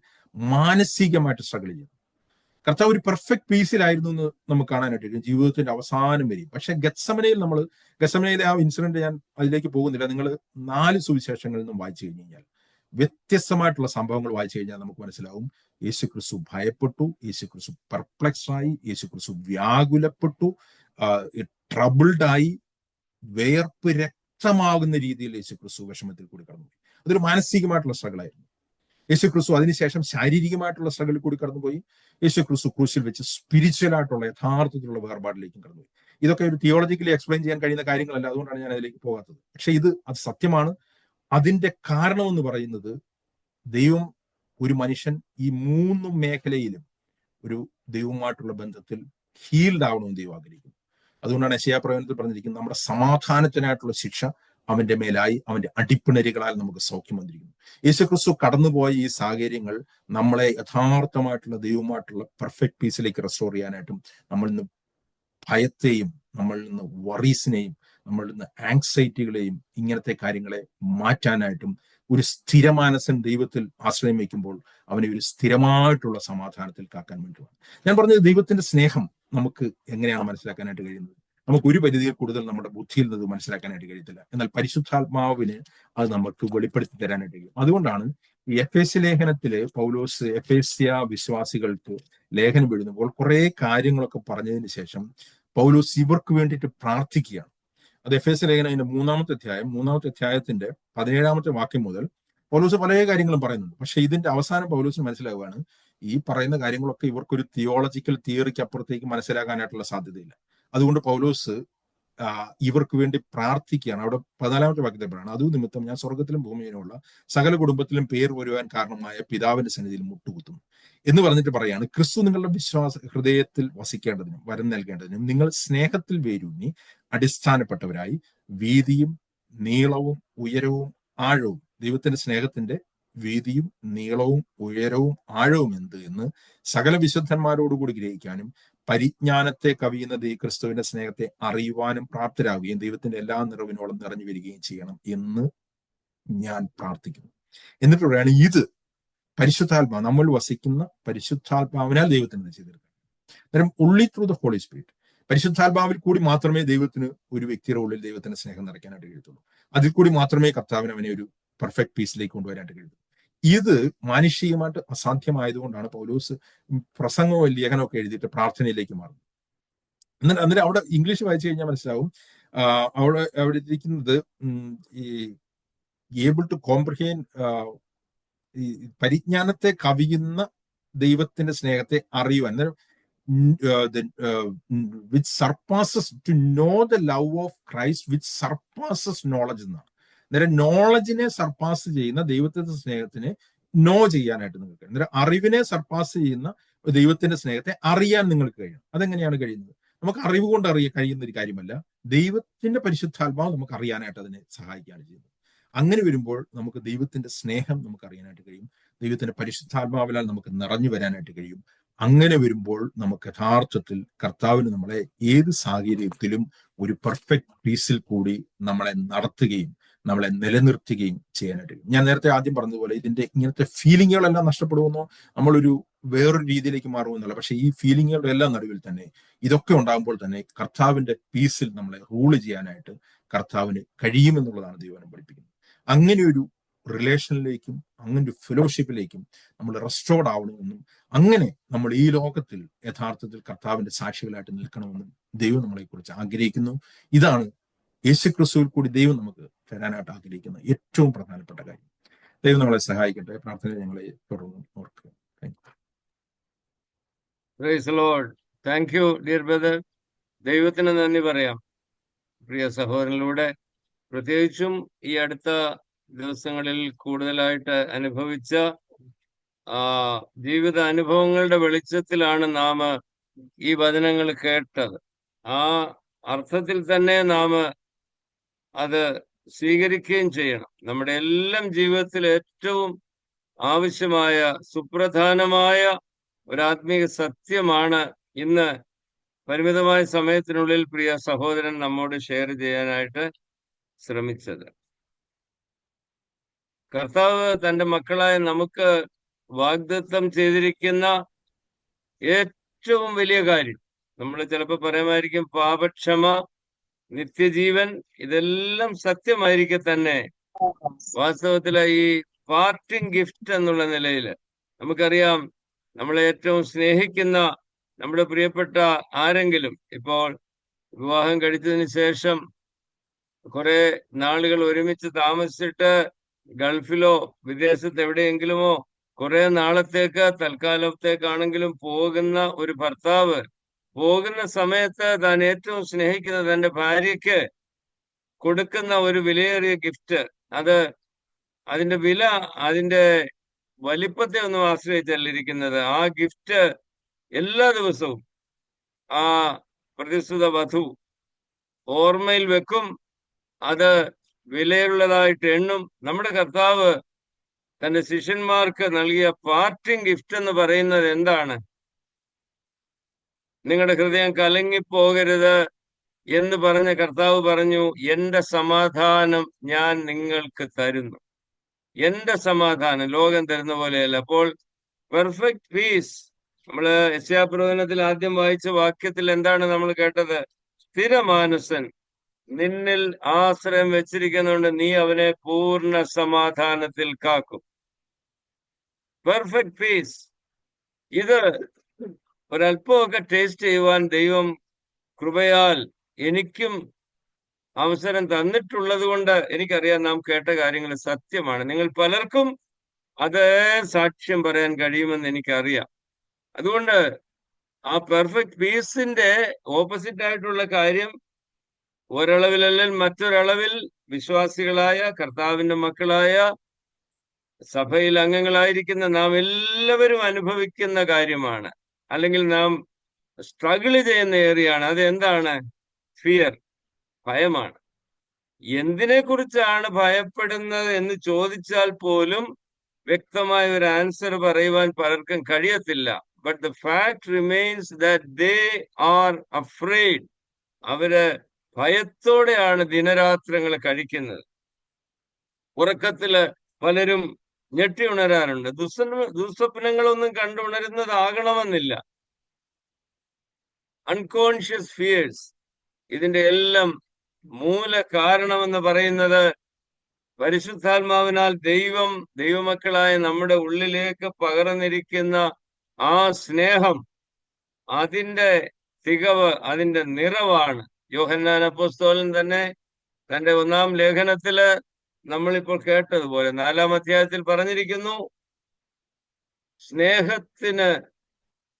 മാനസികമായിട്ട് സ്ട്രഗിൾ ചെയ്യുന്നത്. കർത്താവ് ഒരു പെർഫെക്റ്റ് പീസിലായിരുന്നു എന്ന് നമുക്ക് കാണാനായിട്ട് കഴിയും ജീവിതത്തിന്റെ അവസാനം വരെയും. പക്ഷെ ഗെത്സമനയിലെ ആ ഇൻസിഡന്റ് ഞാൻ അതിലേക്ക് പോകുന്നില്ല. നിങ്ങൾ 4 സുവിശേഷങ്ങളിൽ നിന്നും വായിച്ചു കഴിഞ്ഞു കഴിഞ്ഞാൽ വ്യത്യസ്തമായിട്ടുള്ള സംഭവങ്ങൾ വായിച്ചു കഴിഞ്ഞാൽ നമുക്ക് മനസ്സിലാവും യേശു ക്രിസ്തു ഭയപ്പെട്ടു, യേശു ക്രിസ്തു പെർപ്ലക്സ് ആയി, യേശു ക്രിസ്തു വ്യാകുലപ്പെട്ടു, ട്രബിൾഡായി, വേർപ്പ് രക്തമാകുന്ന രീതിയിൽ യേശു ക്രിസ്തു വിഷമത്തിൽ കൂടി കടന്നുപോയി. അതൊരു മാനസികമായിട്ടുള്ള സ്ട്രഗിൾ ആയിരുന്നു. യേശു ക്രിസ്തു അതിനുശേഷം ശാരീരികമായിട്ടുള്ള സ്ട്രഗിളിൽ കൂടി കടന്നുപോയി. യേശു ക്രിസ്തു ക്രൂശിൽ വെച്ച് സ്പിരിച്വൽ ആയിട്ടുള്ള യഥാർത്ഥത്തിലുള്ള വേർപാടിലേക്കും കടന്നുപോയി. ഇതൊക്കെ ഒരു തിയോളജിക്കലി എക്സ്പ്ലെയിൻ ചെയ്യാൻ കഴിയുന്ന കാര്യങ്ങളല്ല, അതുകൊണ്ടാണ് ഞാൻ അതിലേക്ക് പോകാത്തത്. പക്ഷെ അത് സത്യമാണ്. അതിന്റെ കാരണം എന്ന് പറയുന്നത് ദൈവം ഒരു മനുഷ്യൻ ഈ 3 മേഖലയിലും ഒരു ദൈവവുമായിട്ടുള്ള ബന്ധത്തിൽ ഹീൽഡ് ആവണമെന്ന് ദൈവം ആഗ്രഹിക്കുന്നു. അതുകൊണ്ടാണ് യെശയ്യാപ്രവചനത്തിൽ പറഞ്ഞിരിക്കുന്നത് നമ്മുടെ സമാധാനത്തിനായിട്ടുള്ള ശിക്ഷ അവന്റെ മേലായി, അവന്റെ അടിപ്പിണരുകളാൽ നമുക്ക് സൗഖ്യം വന്നിരിക്കുന്നു. യേശുക്രിസ്തു കടന്നുപോയ ഈ സാഹചര്യങ്ങൾ നമ്മളെ യഥാർത്ഥമായിട്ടുള്ള ദൈവമായിട്ടുള്ള പെർഫെക്റ്റ് പീസിലേക്ക് റെസ്റ്റോർ ചെയ്യാനായിട്ടും നമ്മളിൽ നിന്ന് ഭയത്തെയും നമ്മളിൽ നിന്ന് വറീസിനെയും നമ്മളിൽ നിന്ന് ആങ്സൈറ്റികളെയും ഇങ്ങനത്തെ കാര്യങ്ങളെ മാറ്റാനായിട്ടും ഒരു സ്ഥിരമാനസൻ ദൈവത്തിൽ ആശ്രയം വയ്ക്കുമ്പോൾ അവനെ ഒരു സ്ഥിരമായിട്ടുള്ള സമാധാനത്തിൽ കാക്കാൻ വേണ്ടിയാണ് ഞാൻ പറഞ്ഞത്. ദൈവത്തിന്റെ സ്നേഹം നമുക്ക് എങ്ങനെയാണ് മനസ്സിലാക്കാനായിട്ട് കഴിയുന്നത്? നമുക്ക് ഒരു പരിധിയിൽ കൂടുതൽ നമ്മുടെ ബുദ്ധിയിൽ നിന്ന് മനസ്സിലാക്കാനായിട്ട് കഴിയത്തില്ല. എന്നാൽ പരിശുദ്ധാത്മാവിന് അത് നമുക്ക് വെളിപ്പെടുത്തി തരാനായിട്ട് കഴിയും. അതുകൊണ്ടാണ് ഈ എഫേസ്യ ലേഖനത്തില് പൗലോസ് എഫേസ്യ വിശ്വാസികൾക്ക് ലേഖനം എഴുതുമ്പോൾ കുറെ കാര്യങ്ങളൊക്കെ പറഞ്ഞതിന് ശേഷം പൗലോസ് ഇവർക്ക് വേണ്ടിയിട്ട് പ്രാർത്ഥിക്കുകയാണ്. അത് എഫേസ്യ ലേഖനം അതിന്റെ 3-ാമത്തെ അധ്യായത്തിന്റെ 17-ാമത്തെ വാക്യം മുതൽ പൗലോസ് പല കാര്യങ്ങളും പറയുന്നുണ്ട്. പക്ഷെ ഇതിന്റെ അവസാനം പൗലോസിന് മനസ്സിലാവുകയാണ് ഈ പറയുന്ന കാര്യങ്ങളൊക്കെ ഇവർക്കൊരു തിയോളജിക്കൽ തിയറിക്ക് അപ്പുറത്തേക്ക് മനസ്സിലാക്കാനായിട്ടുള്ള സാധ്യതയില്ല. അതുകൊണ്ട് പൗലോസ് ഇവർക്ക് വേണ്ടി പ്രാർത്ഥിക്കുകയാണ്. അവിടെ 14-ാമത്തെ വാക്യത്തിൽ പറയുന്നത്, അതു നിമിത്തം ഞാൻ സ്വർഗത്തിലും ഭൂമിയിലുമുള്ള സകല കുടുംബത്തിലും പേര് വരുവാൻ കാരണമായ പിതാവിന്റെ സന്നിധിയിൽ മുട്ടുകുത്തുന്നു എന്ന് പറഞ്ഞിട്ട് പറയാണ്, ക്രിസ്തു നിങ്ങളുടെ ഹൃദയത്തിൽ വസിക്കേണ്ടതിനും വരം നൽകേണ്ടതിനും നിങ്ങൾ സ്നേഹത്തിൽ വേരൂന്നി അടിസ്ഥാനപ്പെട്ടവരായി വീതിയും നീളവും ഉയരവും ആഴവും, ദൈവത്തിന്റെ സ്നേഹത്തിന്റെ വീതിയും നീളവും ഉയരവും ആഴവും എന്ത് എന്ന് സകല വിശുദ്ധന്മാരോടുകൂടി ഗ്രഹിക്കാനും പരിജ്ഞാനത്തെ കവിയുന്ന ക്രിസ്തുവിന്റെ സ്നേഹത്തെ അറിയുവാനും പ്രാപ്തരാകുകയും ദൈവത്തിന്റെ എല്ലാ നിറവിനോളം നിറഞ്ഞു വരികയും ചെയ്യണം എന്ന് ഞാൻ പ്രാർത്ഥിക്കുന്നു. എന്നിട്ട് പറയാണ്, ഇത് പരിശുദ്ധാത്മാവ്, നമ്മൾ വസിക്കുന്ന പരിശുദ്ധാത്മാവിനാൽ ദൈവത്തിന് ചെയ്തെടുക്കാം. അന്നേരം ഉള്ളി ത്രൂ ദ ഹോളി സ്പിരിറ്റ്, പരിശുദ്ധാത്മാവിൽ കൂടി മാത്രമേ ദൈവത്തിന് ഒരു വ്യക്തിയുടെ ഉള്ളിൽ ദൈവത്തിന്റെ സ്നേഹം നിറയ്ക്കാനായിട്ട് കഴിയത്തുള്ളൂ. അതിൽ കൂടി മാത്രമേ കർത്താവിന് അവനെ ഒരു പെർഫെക്റ്റ് പീസിലേക്ക് കൊണ്ടുവരാനായിട്ട് കഴിയൂ. ഇത് മാനുഷികമായിട്ട് അസാധ്യമായതുകൊണ്ടാണ് പൗലോസ് പ്രസംഗമോ ലേഖനമൊക്കെ എഴുതിയിട്ട് പ്രാർത്ഥനയിലേക്ക് മാറുന്നത്. അന്നേരം അവിടെ ഇംഗ്ലീഷ് വായിച്ചു കഴിഞ്ഞാൽ മനസ്സിലാവും, അവിടെ ഇരിക്കുന്നത് ഈ ഏബിൾ ടു കോംപ്രിഹെൻഡ്, ഈ പരിജ്ഞാനത്തെ കവിയുന്ന ദൈവത്തിന്റെ സ്നേഹത്തെ അറിയുവാൻ, which surpasses, to know the love of Christ which surpasses knowledge എന്നാണ്. അന്നേരം നോളജിനെ സർപ്പാസ് ചെയ്യുന്ന ദൈവത്തിന്റെ സ്നേഹത്തിനെ നോ ചെയ്യാനായിട്ട് നിങ്ങൾക്ക്, അന്നേരം അറിവിനെ സർപ്പാസ് ചെയ്യുന്ന ദൈവത്തിന്റെ സ്നേഹത്തെ അറിയാൻ നിങ്ങൾക്ക് കഴിയണം. അതെങ്ങനെയാണ് കഴിയുന്നത്? നമുക്ക് അറിവ് കൊണ്ട് കഴിയുന്ന ഒരു കാര്യമല്ല, ദൈവത്തിന്റെ പരിശുദ്ധാത്മാവ് നമുക്ക് അറിയാനായിട്ട് അതിനെ സഹായിക്കുകയാണ് ചെയ്യുന്നത്. അങ്ങനെ വരുമ്പോൾ നമുക്ക് ദൈവത്തിന്റെ സ്നേഹം നമുക്ക് അറിയാനായിട്ട് കഴിയും, ദൈവത്തിന്റെ പരിശുദ്ധാത്മാവിനാൽ നമുക്ക് നിറഞ്ഞു വരാനായിട്ട് കഴിയും. അങ്ങനെ വരുമ്പോൾ നമുക്ക് യഥാർത്ഥത്തിൽ കർത്താവിന് നമ്മളെ ഏത് സാഹചര്യത്തിലും ഒരു പെർഫെക്റ്റ് പീസിൽ കൂടി നമ്മളെ നടത്തുകയും നമ്മളെ നിലനിർത്തുകയും ചെയ്യാനായിട്ട് കഴിയും. ഞാൻ നേരത്തെ ആദ്യം പറഞ്ഞതുപോലെ ഇതിന്റെ ഇങ്ങനത്തെ ഫീലിങ്ങുകളെല്ലാം നഷ്ടപ്പെടുമെന്നോ നമ്മളൊരു വേറൊരു രീതിയിലേക്ക് മാറുമെന്നല്ല, പക്ഷെ ഈ ഫീലിങ്ങുകളുടെ എല്ലാം നടുവിൽ തന്നെ ഇതൊക്കെ ഉണ്ടാകുമ്പോൾ തന്നെ കർത്താവിന്റെ പീസിൽ നമ്മളെ റൂൾ ചെയ്യാനായിട്ട് കർത്താവിന് കഴിയുമെന്നുള്ളതാണ് ദൈവം പഠിപ്പിക്കുന്നത്. അങ്ങനെ ഒരു റിലേഷനിലേക്കും അങ്ങനെ ഒരു ഫെലോഷിപ്പിലേക്കും നമ്മൾ റെസ്റ്റോർഡ് ആവണമെന്നും അങ്ങനെ നമ്മൾ ഈ ലോകത്തിൽ യഥാർത്ഥത്തിൽ കർത്താവിന്റെ സാക്ഷികളായിട്ട് നിൽക്കണമെന്നും ദൈവം നമ്മളെ കുറിച്ച് ആഗ്രഹിക്കുന്നു. ഇതാണ് യേശുക്രിസ്തുവിൽ കൂടി ദൈവം നമുക്ക് തരാനായിട്ട് ആഗ്രഹിക്കുന്ന ഏറ്റവും പ്രധാനപ്പെട്ട കാര്യം. ദൈവം നമ്മളെ സഹായിക്കട്ടെ. പ്രാർത്ഥന ഞങ്ങളെ തുടർന്ന് ഓർക്കുക. Praise the Lord. Thank you dear brother. ദൈവത്തിന് നന്ദി പറയാം. പ്രിയ സഹോദരനിലൂടെ പ്രത്യേകിച്ചും ഈ അടുത്ത ദിവസങ്ങളിൽ കൂടുതലായിട്ട് അനുഭവിച്ച ജീവിത അനുഭവങ്ങളുടെ വെളിച്ചത്തിലാണ് നാം ഈ വചനങ്ങൾ കേട്ടത്. ആ അർത്ഥത്തിൽ തന്നെ നാം അത് സ്വീകരിക്കുകയും ചെയ്യണം. നമ്മുടെ എല്ലാം ജീവിതത്തിൽ ഏറ്റവും ആവശ്യമായ സുപ്രധാനമായ ഒരു ആത്മീയ സത്യമാണ് ഇന്ന് പരിമിതമായ സമയത്തിനുള്ളിൽ പ്രിയ സഹോദരൻ നമ്മോട് ഷെയർ ചെയ്യാനായിട്ട് ശ്രമിച്ചത്. കർത്താവ് തന്റെ മക്കളായ നമുക്ക് വാഗ്ദത്തം ചെയ്തിരിക്കുന്ന ഏറ്റവും വലിയ കാര്യം, നമ്മൾ ചിലപ്പോൾ പറയുമായിരിക്കും പാപക്ഷമ, നിത്യജീവൻ, ഇതെല്ലാം സത്യമായിരിക്കെ തന്നെ വാസ്തവത്തില് ഈ പാർട്ടിംഗ് ഗിഫ്റ്റ് എന്നുള്ള നിലയിൽ നമുക്കറിയാം, നമ്മളെ ഏറ്റവും സ്നേഹിക്കുന്ന നമ്മുടെ പ്രിയപ്പെട്ട ആരെങ്കിലും ഇപ്പോൾ വിവാഹം കഴിച്ചതിന് ശേഷം കുറെ നാളുകൾ ഒരുമിച്ച് താമസിച്ചിട്ട് ഗൾഫിലോ വിദേശത്ത് എവിടെയെങ്കിലുമോ കുറെ നാളത്തേക്ക് തൽക്കാലത്തേക്കാണെങ്കിലും പോകുന്ന ഒരു ഭർത്താവ് പോകുന്ന സമയത്ത് താൻ ഏറ്റവും സ്നേഹിക്കുന്ന തന്റെ ഭാര്യയ്ക്ക് കൊടുക്കുന്ന ഒരു വിലയേറിയ ഗിഫ്റ്റ്, അതിന്റെ വില അതിന്റെ വലിപ്പത്തെ ഒന്നും ആശ്രയിച്ചല്ല ഇരിക്കുന്നത്. ആ ഗിഫ്റ്റ് എല്ലാ ദിവസവും ആ പ്രതിസ്തുത വധു ഓർമ്മയിൽ വെക്കും, അത് വിലയുള്ളതായിട്ട് എണ്ണും. നമ്മുടെ കർത്താവ് തന്റെ ശിഷ്യന്മാർക്ക് നൽകിയ പാർട്ടിംഗ് ഗിഫ്റ്റ് എന്ന് പറയുന്നത് എന്താണ്? നിങ്ങളുടെ ഹൃദയം കലങ്ങിപ്പോകരുത് എന്ന് പറഞ്ഞ കർത്താവ് പറഞ്ഞു, എന്റെ സമാധാനം ഞാൻ നിങ്ങൾക്ക് തരുന്നു. എന്റെ സമാധാനം ലോകം തരുന്ന പോലെയല്ല. അപ്പോൾ പെർഫെക്റ്റ് പീസ്, നമ്മള് യെശയ്യാപ്രവചനത്തിൽ ആദ്യം വായിച്ച വാക്യത്തിൽ എന്താണ് നമ്മൾ കേട്ടത്? സ്ഥിരമാനസൻ നിന്നിൽ ആശ്രയം വെച്ചിരിക്കുന്നുണ്ട്, നീ അവനെ പൂർണ്ണ സമാധാനത്തിൽ കാക്കും. Perfect piece. ഇത് ഒരല്പമൊക്കെ ടേസ്റ്റ് ചെയ്യുവാൻ ദൈവം കൃപയാൽ എനിക്കും അവസരം തന്നിട്ടുള്ളത് കൊണ്ട് എനിക്കറിയാം നാം കേട്ട കാര്യങ്ങൾ സത്യമാണ്. നിങ്ങൾ പലർക്കും അത് സാക്ഷ്യം പറയാൻ കഴിയുമെന്ന് എനിക്കറിയാം. അതുകൊണ്ട് ആ പെർഫെക്റ്റ് പീസിന്റെ ഓപ്പോസിറ്റ് ആയിട്ടുള്ള കാര്യം ഒരളവിലല്ലെങ്കിൽ മറ്റൊരളവിൽ വിശ്വാസികളായ കർത്താവിന്റെ മക്കളായ സഭയിൽ അംഗങ്ങളായിരിക്കുന്ന നാം എല്ലാവരും അനുഭവിക്കുന്ന കാര്യമാണ്, അല്ലെങ്കിൽ നാം സ്ട്രഗിൾ ചെയ്യുന്ന ഏറിയാണ്. അത് എന്താണ്? ഫിയർ, ഭയമാണ്. എന്തിനെ കുറിച്ചാണ് ഭയപ്പെടുന്നത് എന്ന് ചോദിച്ചാൽ പോലും വ്യക്തമായ ഒരു ആൻസർ പറയുവാൻ പലർക്കും കഴിയത്തില്ല. But the fact remains that they are afraid. അവര് ഭയത്തോടെയാണ് ദിനരാത്രങ്ങൾ കഴിക്കുന്നത്. ഉറക്കത്തില് പലരും ഞെട്ടി ഉണരാറുണ്ട്. ദുസ്വപ്നങ്ങളൊന്നും കണ്ടുണരുന്നതാകണമെന്നില്ല. Unconscious fears. ഇതിന്റെ എല്ലാം മൂല കാരണമെന്ന് പറയുന്നത് പരിശുദ്ധാത്മാവിനാൽ ദൈവമക്കളായ നമ്മുടെ ഉള്ളിലേക്ക് പകർന്നിരിക്കുന്ന ആ സ്നേഹം, അതിന്റെ തികവ്, അതിന്റെ നിറവാണ്. യോഹന്നാൻ അപ്പോസ്തലൻ തന്നെ തന്റെ 1-ാം ലേഖനത്തില് നമ്മളിപ്പോൾ കേട്ടതുപോലെ 4-ാം അധ്യായത്തിൽ പറഞ്ഞിരിക്കുന്നു,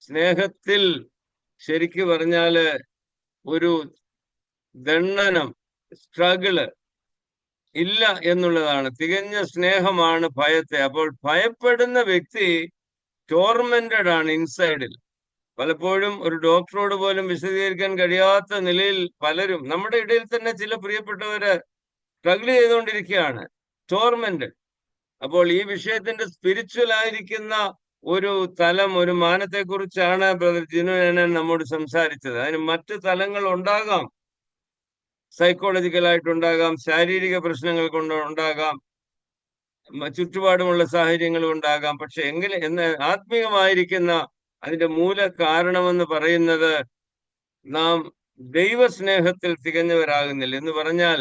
സ്നേഹത്തിൽ ശരിക്കു പറഞ്ഞാല് ഒരു ദണ്ഡനം, സ്ട്രഗിള് ഇല്ല എന്നുള്ളതാണ്. തികഞ്ഞ സ്നേഹമാണ് ഭയത്തെ. അപ്പോൾ ഭയപ്പെടുന്ന വ്യക്തി ടോർമെന്റഡ് ആണ് ഇൻസൈഡിൽ. പലപ്പോഴും ഒരു ഡോക്ടറോട് പോലും വിശദീകരിക്കാൻ കഴിയാത്ത നിലയിൽ പലരും നമ്മുടെ ഇടയിൽ തന്നെ ചില പ്രിയപ്പെട്ടവര് സ്ട്രഗിൾ ചെയ്തുകൊണ്ടിരിക്കുകയാണ്, ടോർമെന്റഡ്. അപ്പോൾ ഈ വിഷയത്തിന്റെ സ്പിരിച്വൽ ആയിരിക്കുന്ന ഒരു തലം, ഒരു മാനത്തെ കുറിച്ചാണ് ബ്രദർ ജിനു നമ്മോട് സംസാരിച്ചത്. അതിന് മറ്റു തലങ്ങൾ ഉണ്ടാകാം, സൈക്കോളജിക്കലായിട്ടുണ്ടാകാം, ശാരീരിക പ്രശ്നങ്ങൾ കൊണ്ട് ഉണ്ടാകാം, ചുറ്റുപാടുമുള്ള സാഹചര്യങ്ങൾ ഉണ്ടാകാം. പക്ഷെ ആത്മീയമായിരിക്കുന്ന അതിന്റെ മൂല കാരണമെന്ന് പറയുന്നത് നാം ദൈവസ്നേഹത്തിൽ തികഞ്ഞവരാകുന്നില്ല എന്ന് പറഞ്ഞാൽ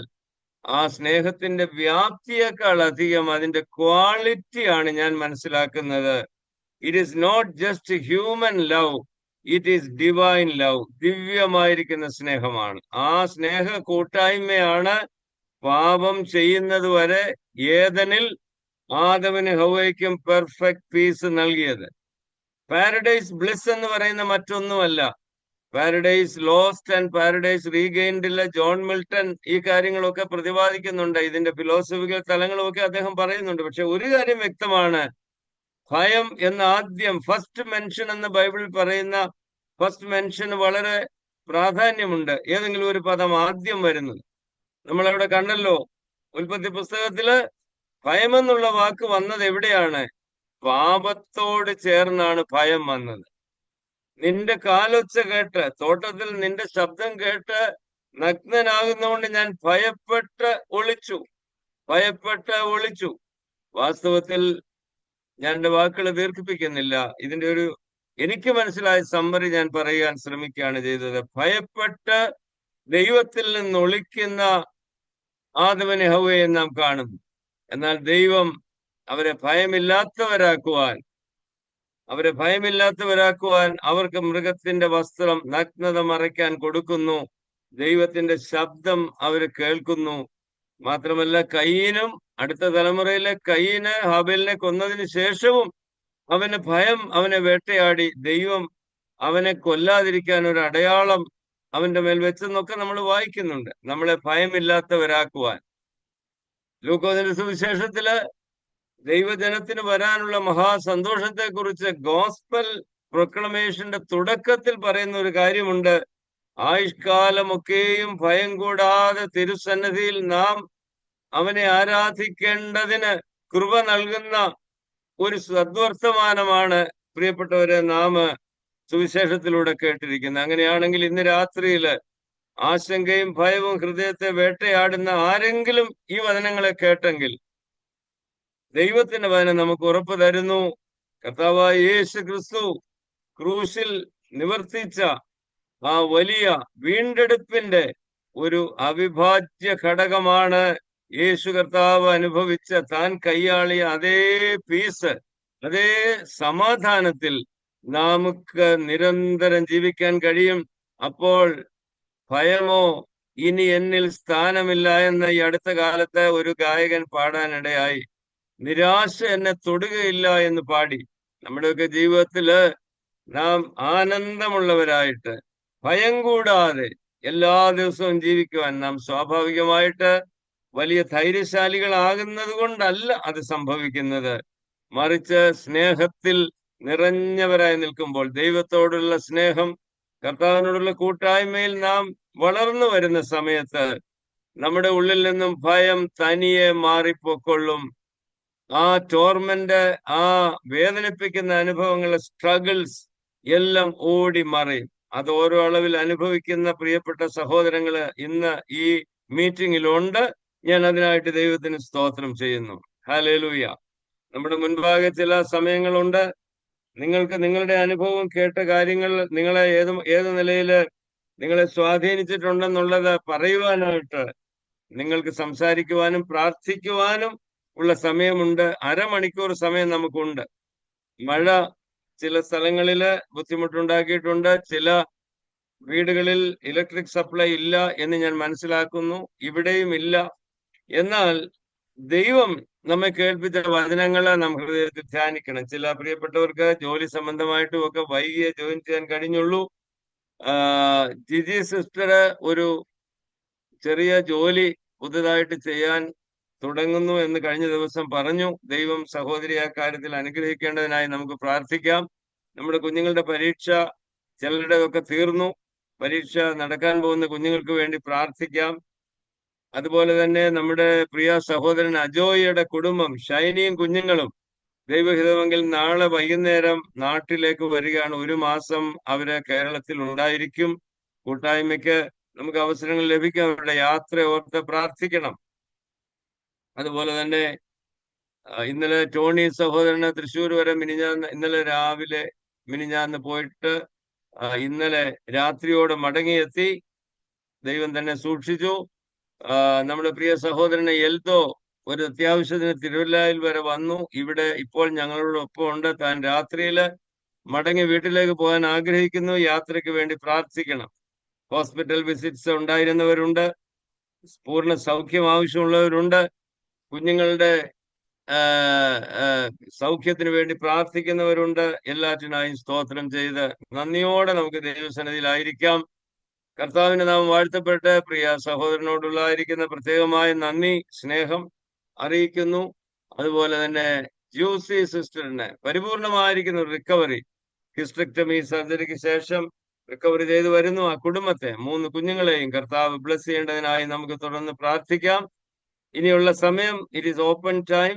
ആ സ്നേഹത്തിന്റെ വ്യാപ്തിയേക്കാൾ അധികം അതിന്റെ ക്വാളിറ്റിയാണ് ഞാൻ മനസ്സിലാക്കുന്നത്. It is not just human love, it is divine love. ദിവ്യമായിരിക്കുന്ന സ്നേഹമാണ്. ആ സ്നേഹ കൂട്ടായ്മയാണ് പാപം ചെയ്യുന്നത് വരെ ഏദനിൽ ആദമിന് ഹവ്വയ്ക്കും പെർഫെക്റ്റ് പീസ് നൽകിയത്. പാരഡൈസ് ബ്ലിസ് എന്ന് പറയുന്ന മറ്റൊന്നുമല്ല. പാരഡൈസ് ലോസ്റ്റ് ആൻഡ് പാരഡൈസ് റീഗെയിൻഡിലെ ജോൺ മിൽട്ടൺ ഈ കാര്യങ്ങളൊക്കെ പ്രതിപാദിക്കുന്നുണ്ട്. ഇതിന്റെ ഫിലോസഫിക്കൽ തലങ്ങളുമൊക്കെ അദ്ദേഹം പറയുന്നുണ്ട്. പക്ഷെ ഒരു കാര്യം വ്യക്തമാണ്, ഭയം എന്ന ആദ്യം ഫസ്റ്റ് മെൻഷൻ എന്ന് ബൈബിളിൽ പറയുന്ന ഫസ്റ്റ് മെൻഷന് വളരെ പ്രാധാന്യമുണ്ട്. ഏതെങ്കിലും ഒരു പദം ആദ്യം വരുന്നത് നമ്മളവിടെ കണ്ടല്ലോ. ഉൽപ്പത്തി പുസ്തകത്തില് ഭയമെന്നുള്ള വാക്ക് വന്നത് എവിടെയാണ്? പാപത്തോട് ചേർന്നാണ് ഭയം വന്നത്. നിന്റെ കാലൊച്ച കേട്ട്, തോട്ടത്തിൽ നിന്റെ ശബ്ദം കേട്ട് നഗ്നനാകുന്നതുകൊണ്ട് ഞാൻ ഭയപ്പെട്ട് ഒളിച്ചു. വാസ്തവത്തിൽ ഞാൻ എന്റെ വാക്കുകൾ ദീർഘിപ്പിക്കുന്നില്ല. ഇതിന്റെ ഒരു എനിക്ക് മനസ്സിലായ സമ്മറി ഞാൻ പറയാൻ ശ്രമിക്കുകയാണ് ചെയ്തത്. ഭയപ്പെട്ട് ദൈവത്തിൽ നിന്ന് ഒളിക്കുന്ന ആദവനെ ഹവ്വയെ നാം കാണുന്നു. എന്നാൽ ദൈവം അവരെ ഭയമില്ലാത്തവരാക്കുവാൻ അവർക്ക് മൃഗത്തിന്റെ വസ്ത്രം, നഗ്നത മറയ്ക്കാൻ കൊടുക്കുന്നു. ദൈവത്തിന്റെ ശബ്ദം അവര് കേൾക്കുന്നു. മാത്രമല്ല, കയീനും അടുത്ത തലമുറയിലെ കയീന് ഹാബേലിനെ കൊന്നതിന് ശേഷവും അവന് ഭയം അവനെ വേട്ടയാടി. ദൈവം അവനെ കൊല്ലാതിരിക്കാൻ ഒരു അടയാളം അവന്റെ മേൽ വെച്ചെന്നൊക്കെ നമ്മൾ വായിക്കുന്നുണ്ട്. നമ്മളെ ഭയമില്ലാത്തവരാക്കുവാൻ. ലൂക്കോസിന്റെ സുവിശേഷത്തില് ദൈവജനത്തിന് വരാനുള്ള മഹാസന്തോഷത്തെ കുറിച്ച് ഗോസ്പൽ പ്രൊക്ലമേഷന്റെ തുടക്കത്തിൽ പറയുന്ന ഒരു കാര്യമുണ്ട്. ആയുഷ്കാലമൊക്കെയും ഭയം കൂടാതെ തിരുസന്നിധിയിൽ നാം അവനെ ആരാധിക്കേണ്ടതിന് കൃപ നൽകുന്ന ഒരു സദ്വർത്തമാനമാണ് പ്രിയപ്പെട്ടവരെ നാം സുവിശേഷത്തിലൂടെ കേട്ടിരിക്കുന്നത്. അങ്ങനെയാണെങ്കിൽ ഇന്ന് രാത്രിയില് ആശങ്കയും ഭയവും ഹൃദയത്തെ വേട്ടയാടുന്ന ആരെങ്കിലും ഈ വചനങ്ങളെ കേട്ടെങ്കിൽ ദൈവത്തിന്റെ വചനം നമുക്ക് ഉറപ്പ് തരുന്നു. കർത്താവായ യേശു ക്രിസ്തു ക്രൂശിൽ നിവർത്തിച്ച ആ വലിയ വീണ്ടെടുപ്പിന്റെ ഒരു അവിഭാജ്യ ഘടകമാണ് യേശു കർത്താവ് അനുഭവിച്ച, താൻ കൈയാളിയ അതേ പീസ്, അതേ സമാധാനത്തിൽ നമുക്ക് നിരന്തരം ജീവിക്കാൻ കഴിയും. അപ്പോൾ ഭയമോ ഇനി എന്നിൽ സ്ഥാനമില്ല എന്ന് ഈ അടുത്ത കാലത്ത് ഒരു ഗായകൻ പാടാനിടയായി. നിരാശ എന്നെ തൊടുകയില്ല എന്ന് പാടി. നമ്മുടെയൊക്കെ ജീവിതത്തില് നാം ആനന്ദമുള്ളവരായിട്ട് ഭയം കൂടാതെ എല്ലാ ദിവസവും ജീവിക്കുവാൻ നാം സ്വാഭാവികമായിട്ട് വലിയ ധൈര്യശാലികളാകുന്നത് കൊണ്ടല്ല അത് സംഭവിക്കുന്നത്. മറിച്ച് സ്നേഹത്തിൽ നിറഞ്ഞവരായി നിൽക്കുമ്പോൾ, ദൈവത്തോടുള്ള സ്നേഹം, കർത്താവിനോടുള്ള കൂട്ടായ്മയിൽ നാം വളർന്നു വരുന്ന സമയത്ത് നമ്മുടെ ഉള്ളിൽ നിന്നും ഭയം തനിയെ മാറിപ്പോക്കൊള്ളും. ആ ടോർമെന്റ്, ആ വേദനിപ്പിക്കുന്ന അനുഭവങ്ങളെ, സ്ട്രഗിൾസ് എല്ലാം ഓടി മറയും. അത് ഓരോ അളവിൽ അനുഭവിക്കുന്ന പ്രിയപ്പെട്ട സഹോദരങ്ങള് ഇന്ന് ഈ മീറ്റിംഗിലുണ്ട്. ഞാൻ അതിനായിട്ട് ദൈവത്തിന് സ്തോത്രം ചെയ്യുന്നു. ഹല്ലേലൂയ. നമ്മുടെ മുൻപാകെ ചില സമയങ്ങളുണ്ട്. നിങ്ങൾക്ക് നിങ്ങളുടെ അനുഭവം, കേട്ട കാര്യങ്ങൾ നിങ്ങളെ ഏത് നിലയില് നിങ്ങളെ സ്വാധീനിച്ചിട്ടുണ്ടെന്നുള്ളത് പറയുവാനായിട്ട് നിങ്ങൾക്ക് സംസാരിക്കുവാനും പ്രാർത്ഥിക്കുവാനും ഉള്ള സമയമുണ്ട്. അരമണിക്കൂർ സമയം നമുക്കുണ്ട്. മഴ ചില സ്ഥലങ്ങളില് ബുദ്ധിമുട്ടുണ്ടാക്കിയിട്ടുണ്ട്. ചില വീടുകളിൽ ഇലക്ട്രിക് സപ്ലൈ ഇല്ല എന്ന് ഞാൻ മനസ്സിലാക്കുന്നു. ഇവിടെയും ഇല്ല. എന്നാൽ ദൈവം നമ്മെ കേൾപ്പിച്ച വചനങ്ങളെ നാം ഹൃദയത്തിൽ ധ്യാനിക്കണം. ചില പ്രിയപ്പെട്ടവർക്ക് ജോലി സംബന്ധമായിട്ടും ഒക്കെ വൈകിയേ ജോയിൻ ചെയ്യാൻ കഴിഞ്ഞുള്ളൂ. ജിജി സിസ്റ്റർ ഒരു ചെറിയ ജോലി പുതുതായിട്ട് ചെയ്യാൻ തുടങ്ങുന്നു എന്ന് കഴിഞ്ഞ ദിവസം പറഞ്ഞു. ദൈവം സഹോദരി ആ കാര്യത്തിൽ അനുഗ്രഹിക്കേണ്ടതിനായി നമുക്ക് പ്രാർത്ഥിക്കാം. നമ്മുടെ കുഞ്ഞുങ്ങളുടെ പരീക്ഷ ചിലരുടെ ഒക്കെ തീർന്നു. പരീക്ഷ നടക്കാൻ പോകുന്ന കുഞ്ഞുങ്ങൾക്ക് വേണ്ടി പ്രാർത്ഥിക്കാം. അതുപോലെ തന്നെ നമ്മുടെ പ്രിയ സഹോദരൻ അജോയുടെ കുടുംബം, ഷൈനിയും കുഞ്ഞുങ്ങളും ദൈവഹിതമെങ്കിൽ നാളെ വൈകുന്നേരം നാട്ടിലേക്ക് വരികയാണ്. 1 മാസം അവര് കേരളത്തിൽ ഉണ്ടായിരിക്കും. കൂട്ടായ്മയ്ക്ക് നമുക്ക് അവസരങ്ങൾ ലഭിക്കും. അവരുടെ യാത്ര ഓർത്ത് പ്രാർത്ഥിക്കണം. അതുപോലെ തന്നെ ഇന്നലെ ടോണി സഹോദരന് തൃശ്ശൂർ വരെ ഇന്നലെ രാവിലെ മിനിഞ്ഞാന്ന് പോയിട്ട് ഇന്നലെ രാത്രിയോടെ മടങ്ങിയെത്തി. ദൈവം തന്നെ സൂക്ഷിച്ചു. നമ്മുടെ പ്രിയ സഹോദരനെ എൽദോ ഒരു അത്യാവശ്യത്തിന് തിരുവല്ലയിൽ വരെ വന്നു. ഇവിടെ ഇപ്പോൾ ഞങ്ങളോടൊപ്പം ഉണ്ട്. താൻ രാത്രിയില് മടങ്ങി വീട്ടിലേക്ക് പോകാൻ ആഗ്രഹിക്കുന്നു. യാത്രയ്ക്ക് വേണ്ടി പ്രാർത്ഥിക്കണം. ഹോസ്പിറ്റൽ വിസിറ്റ്സ് ഉണ്ടായിരുന്നവരുണ്ട്. പൂർണ്ണ സൗഖ്യം ആവശ്യമുള്ളവരുണ്ട്. കുഞ്ഞുങ്ങളുടെ സൗഖ്യത്തിന് വേണ്ടി പ്രാർത്ഥിക്കുന്നവരുണ്ട്. എല്ലാറ്റിനായും സ്തോത്രം ചെയ്ത് നന്ദിയോടെ നമുക്ക് ദൈവസന്നിധിയിലായിരിക്കാം. കർത്താവിന്റെ നാമം വാഴ്ത്തപ്പെട്ട് പ്രിയ സഹോദരനോടുള്ളായിരിക്കുന്ന പ്രത്യേകമായ നന്ദി, സ്നേഹം അറിയിക്കുന്നു. അതുപോലെ തന്നെ ജ്യൂസി സിസ്റ്ററിന് പരിപൂർണമായിരിക്കുന്ന റിക്കവറി, ഹിസ്റ്റക്ടമി സർജറിക്ക് ശേഷം റിക്കവറി ചെയ്തു വരുന്നു. ആ കുടുംബത്തെ 3 കുഞ്ഞുങ്ങളെയും കർത്താവ് ബ്ലസ് ചെയ്യേണ്ടതിനായി നമുക്ക് തുടർന്ന് പ്രാർത്ഥിക്കാം. ഇനിയുള്ള സമയം ഇറ്റ് ഈസ് ഓപ്പൺ ടൈം.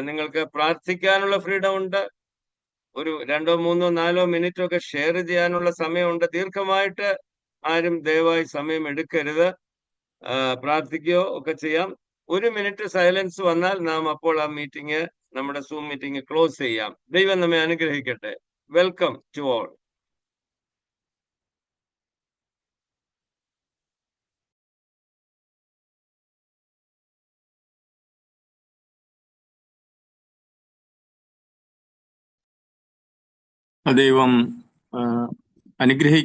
നിങ്ങൾക്ക് പ്രാർത്ഥിക്കാനുള്ള ഫ്രീഡം ഉണ്ട്. ഒരു 2, 3, 4 മിനിറ്റ് ഒക്കെ ഷെയർ ചെയ്യാനുള്ള സമയമുണ്ട്. ദീർഘമായിട്ട് ആരും ദയവായി സമയം എടുക്കരുത്. പ്രാർത്ഥിക്കുകയോ ഒക്കെ ചെയ്യാം. 1 മിനിറ്റ് സൈലൻസ് വന്നാൽ നാം അപ്പോൾ ആ മീറ്റിംഗ്, നമ്മുടെ സൂം മീറ്റിംഗ് ക്ലോസ് ചെയ്യാം. ദൈവം നമ്മെ അനുഗ്രഹിക്കട്ടെ. Welcome to all. ദൈവം അനുഗ്രഹിക്കും.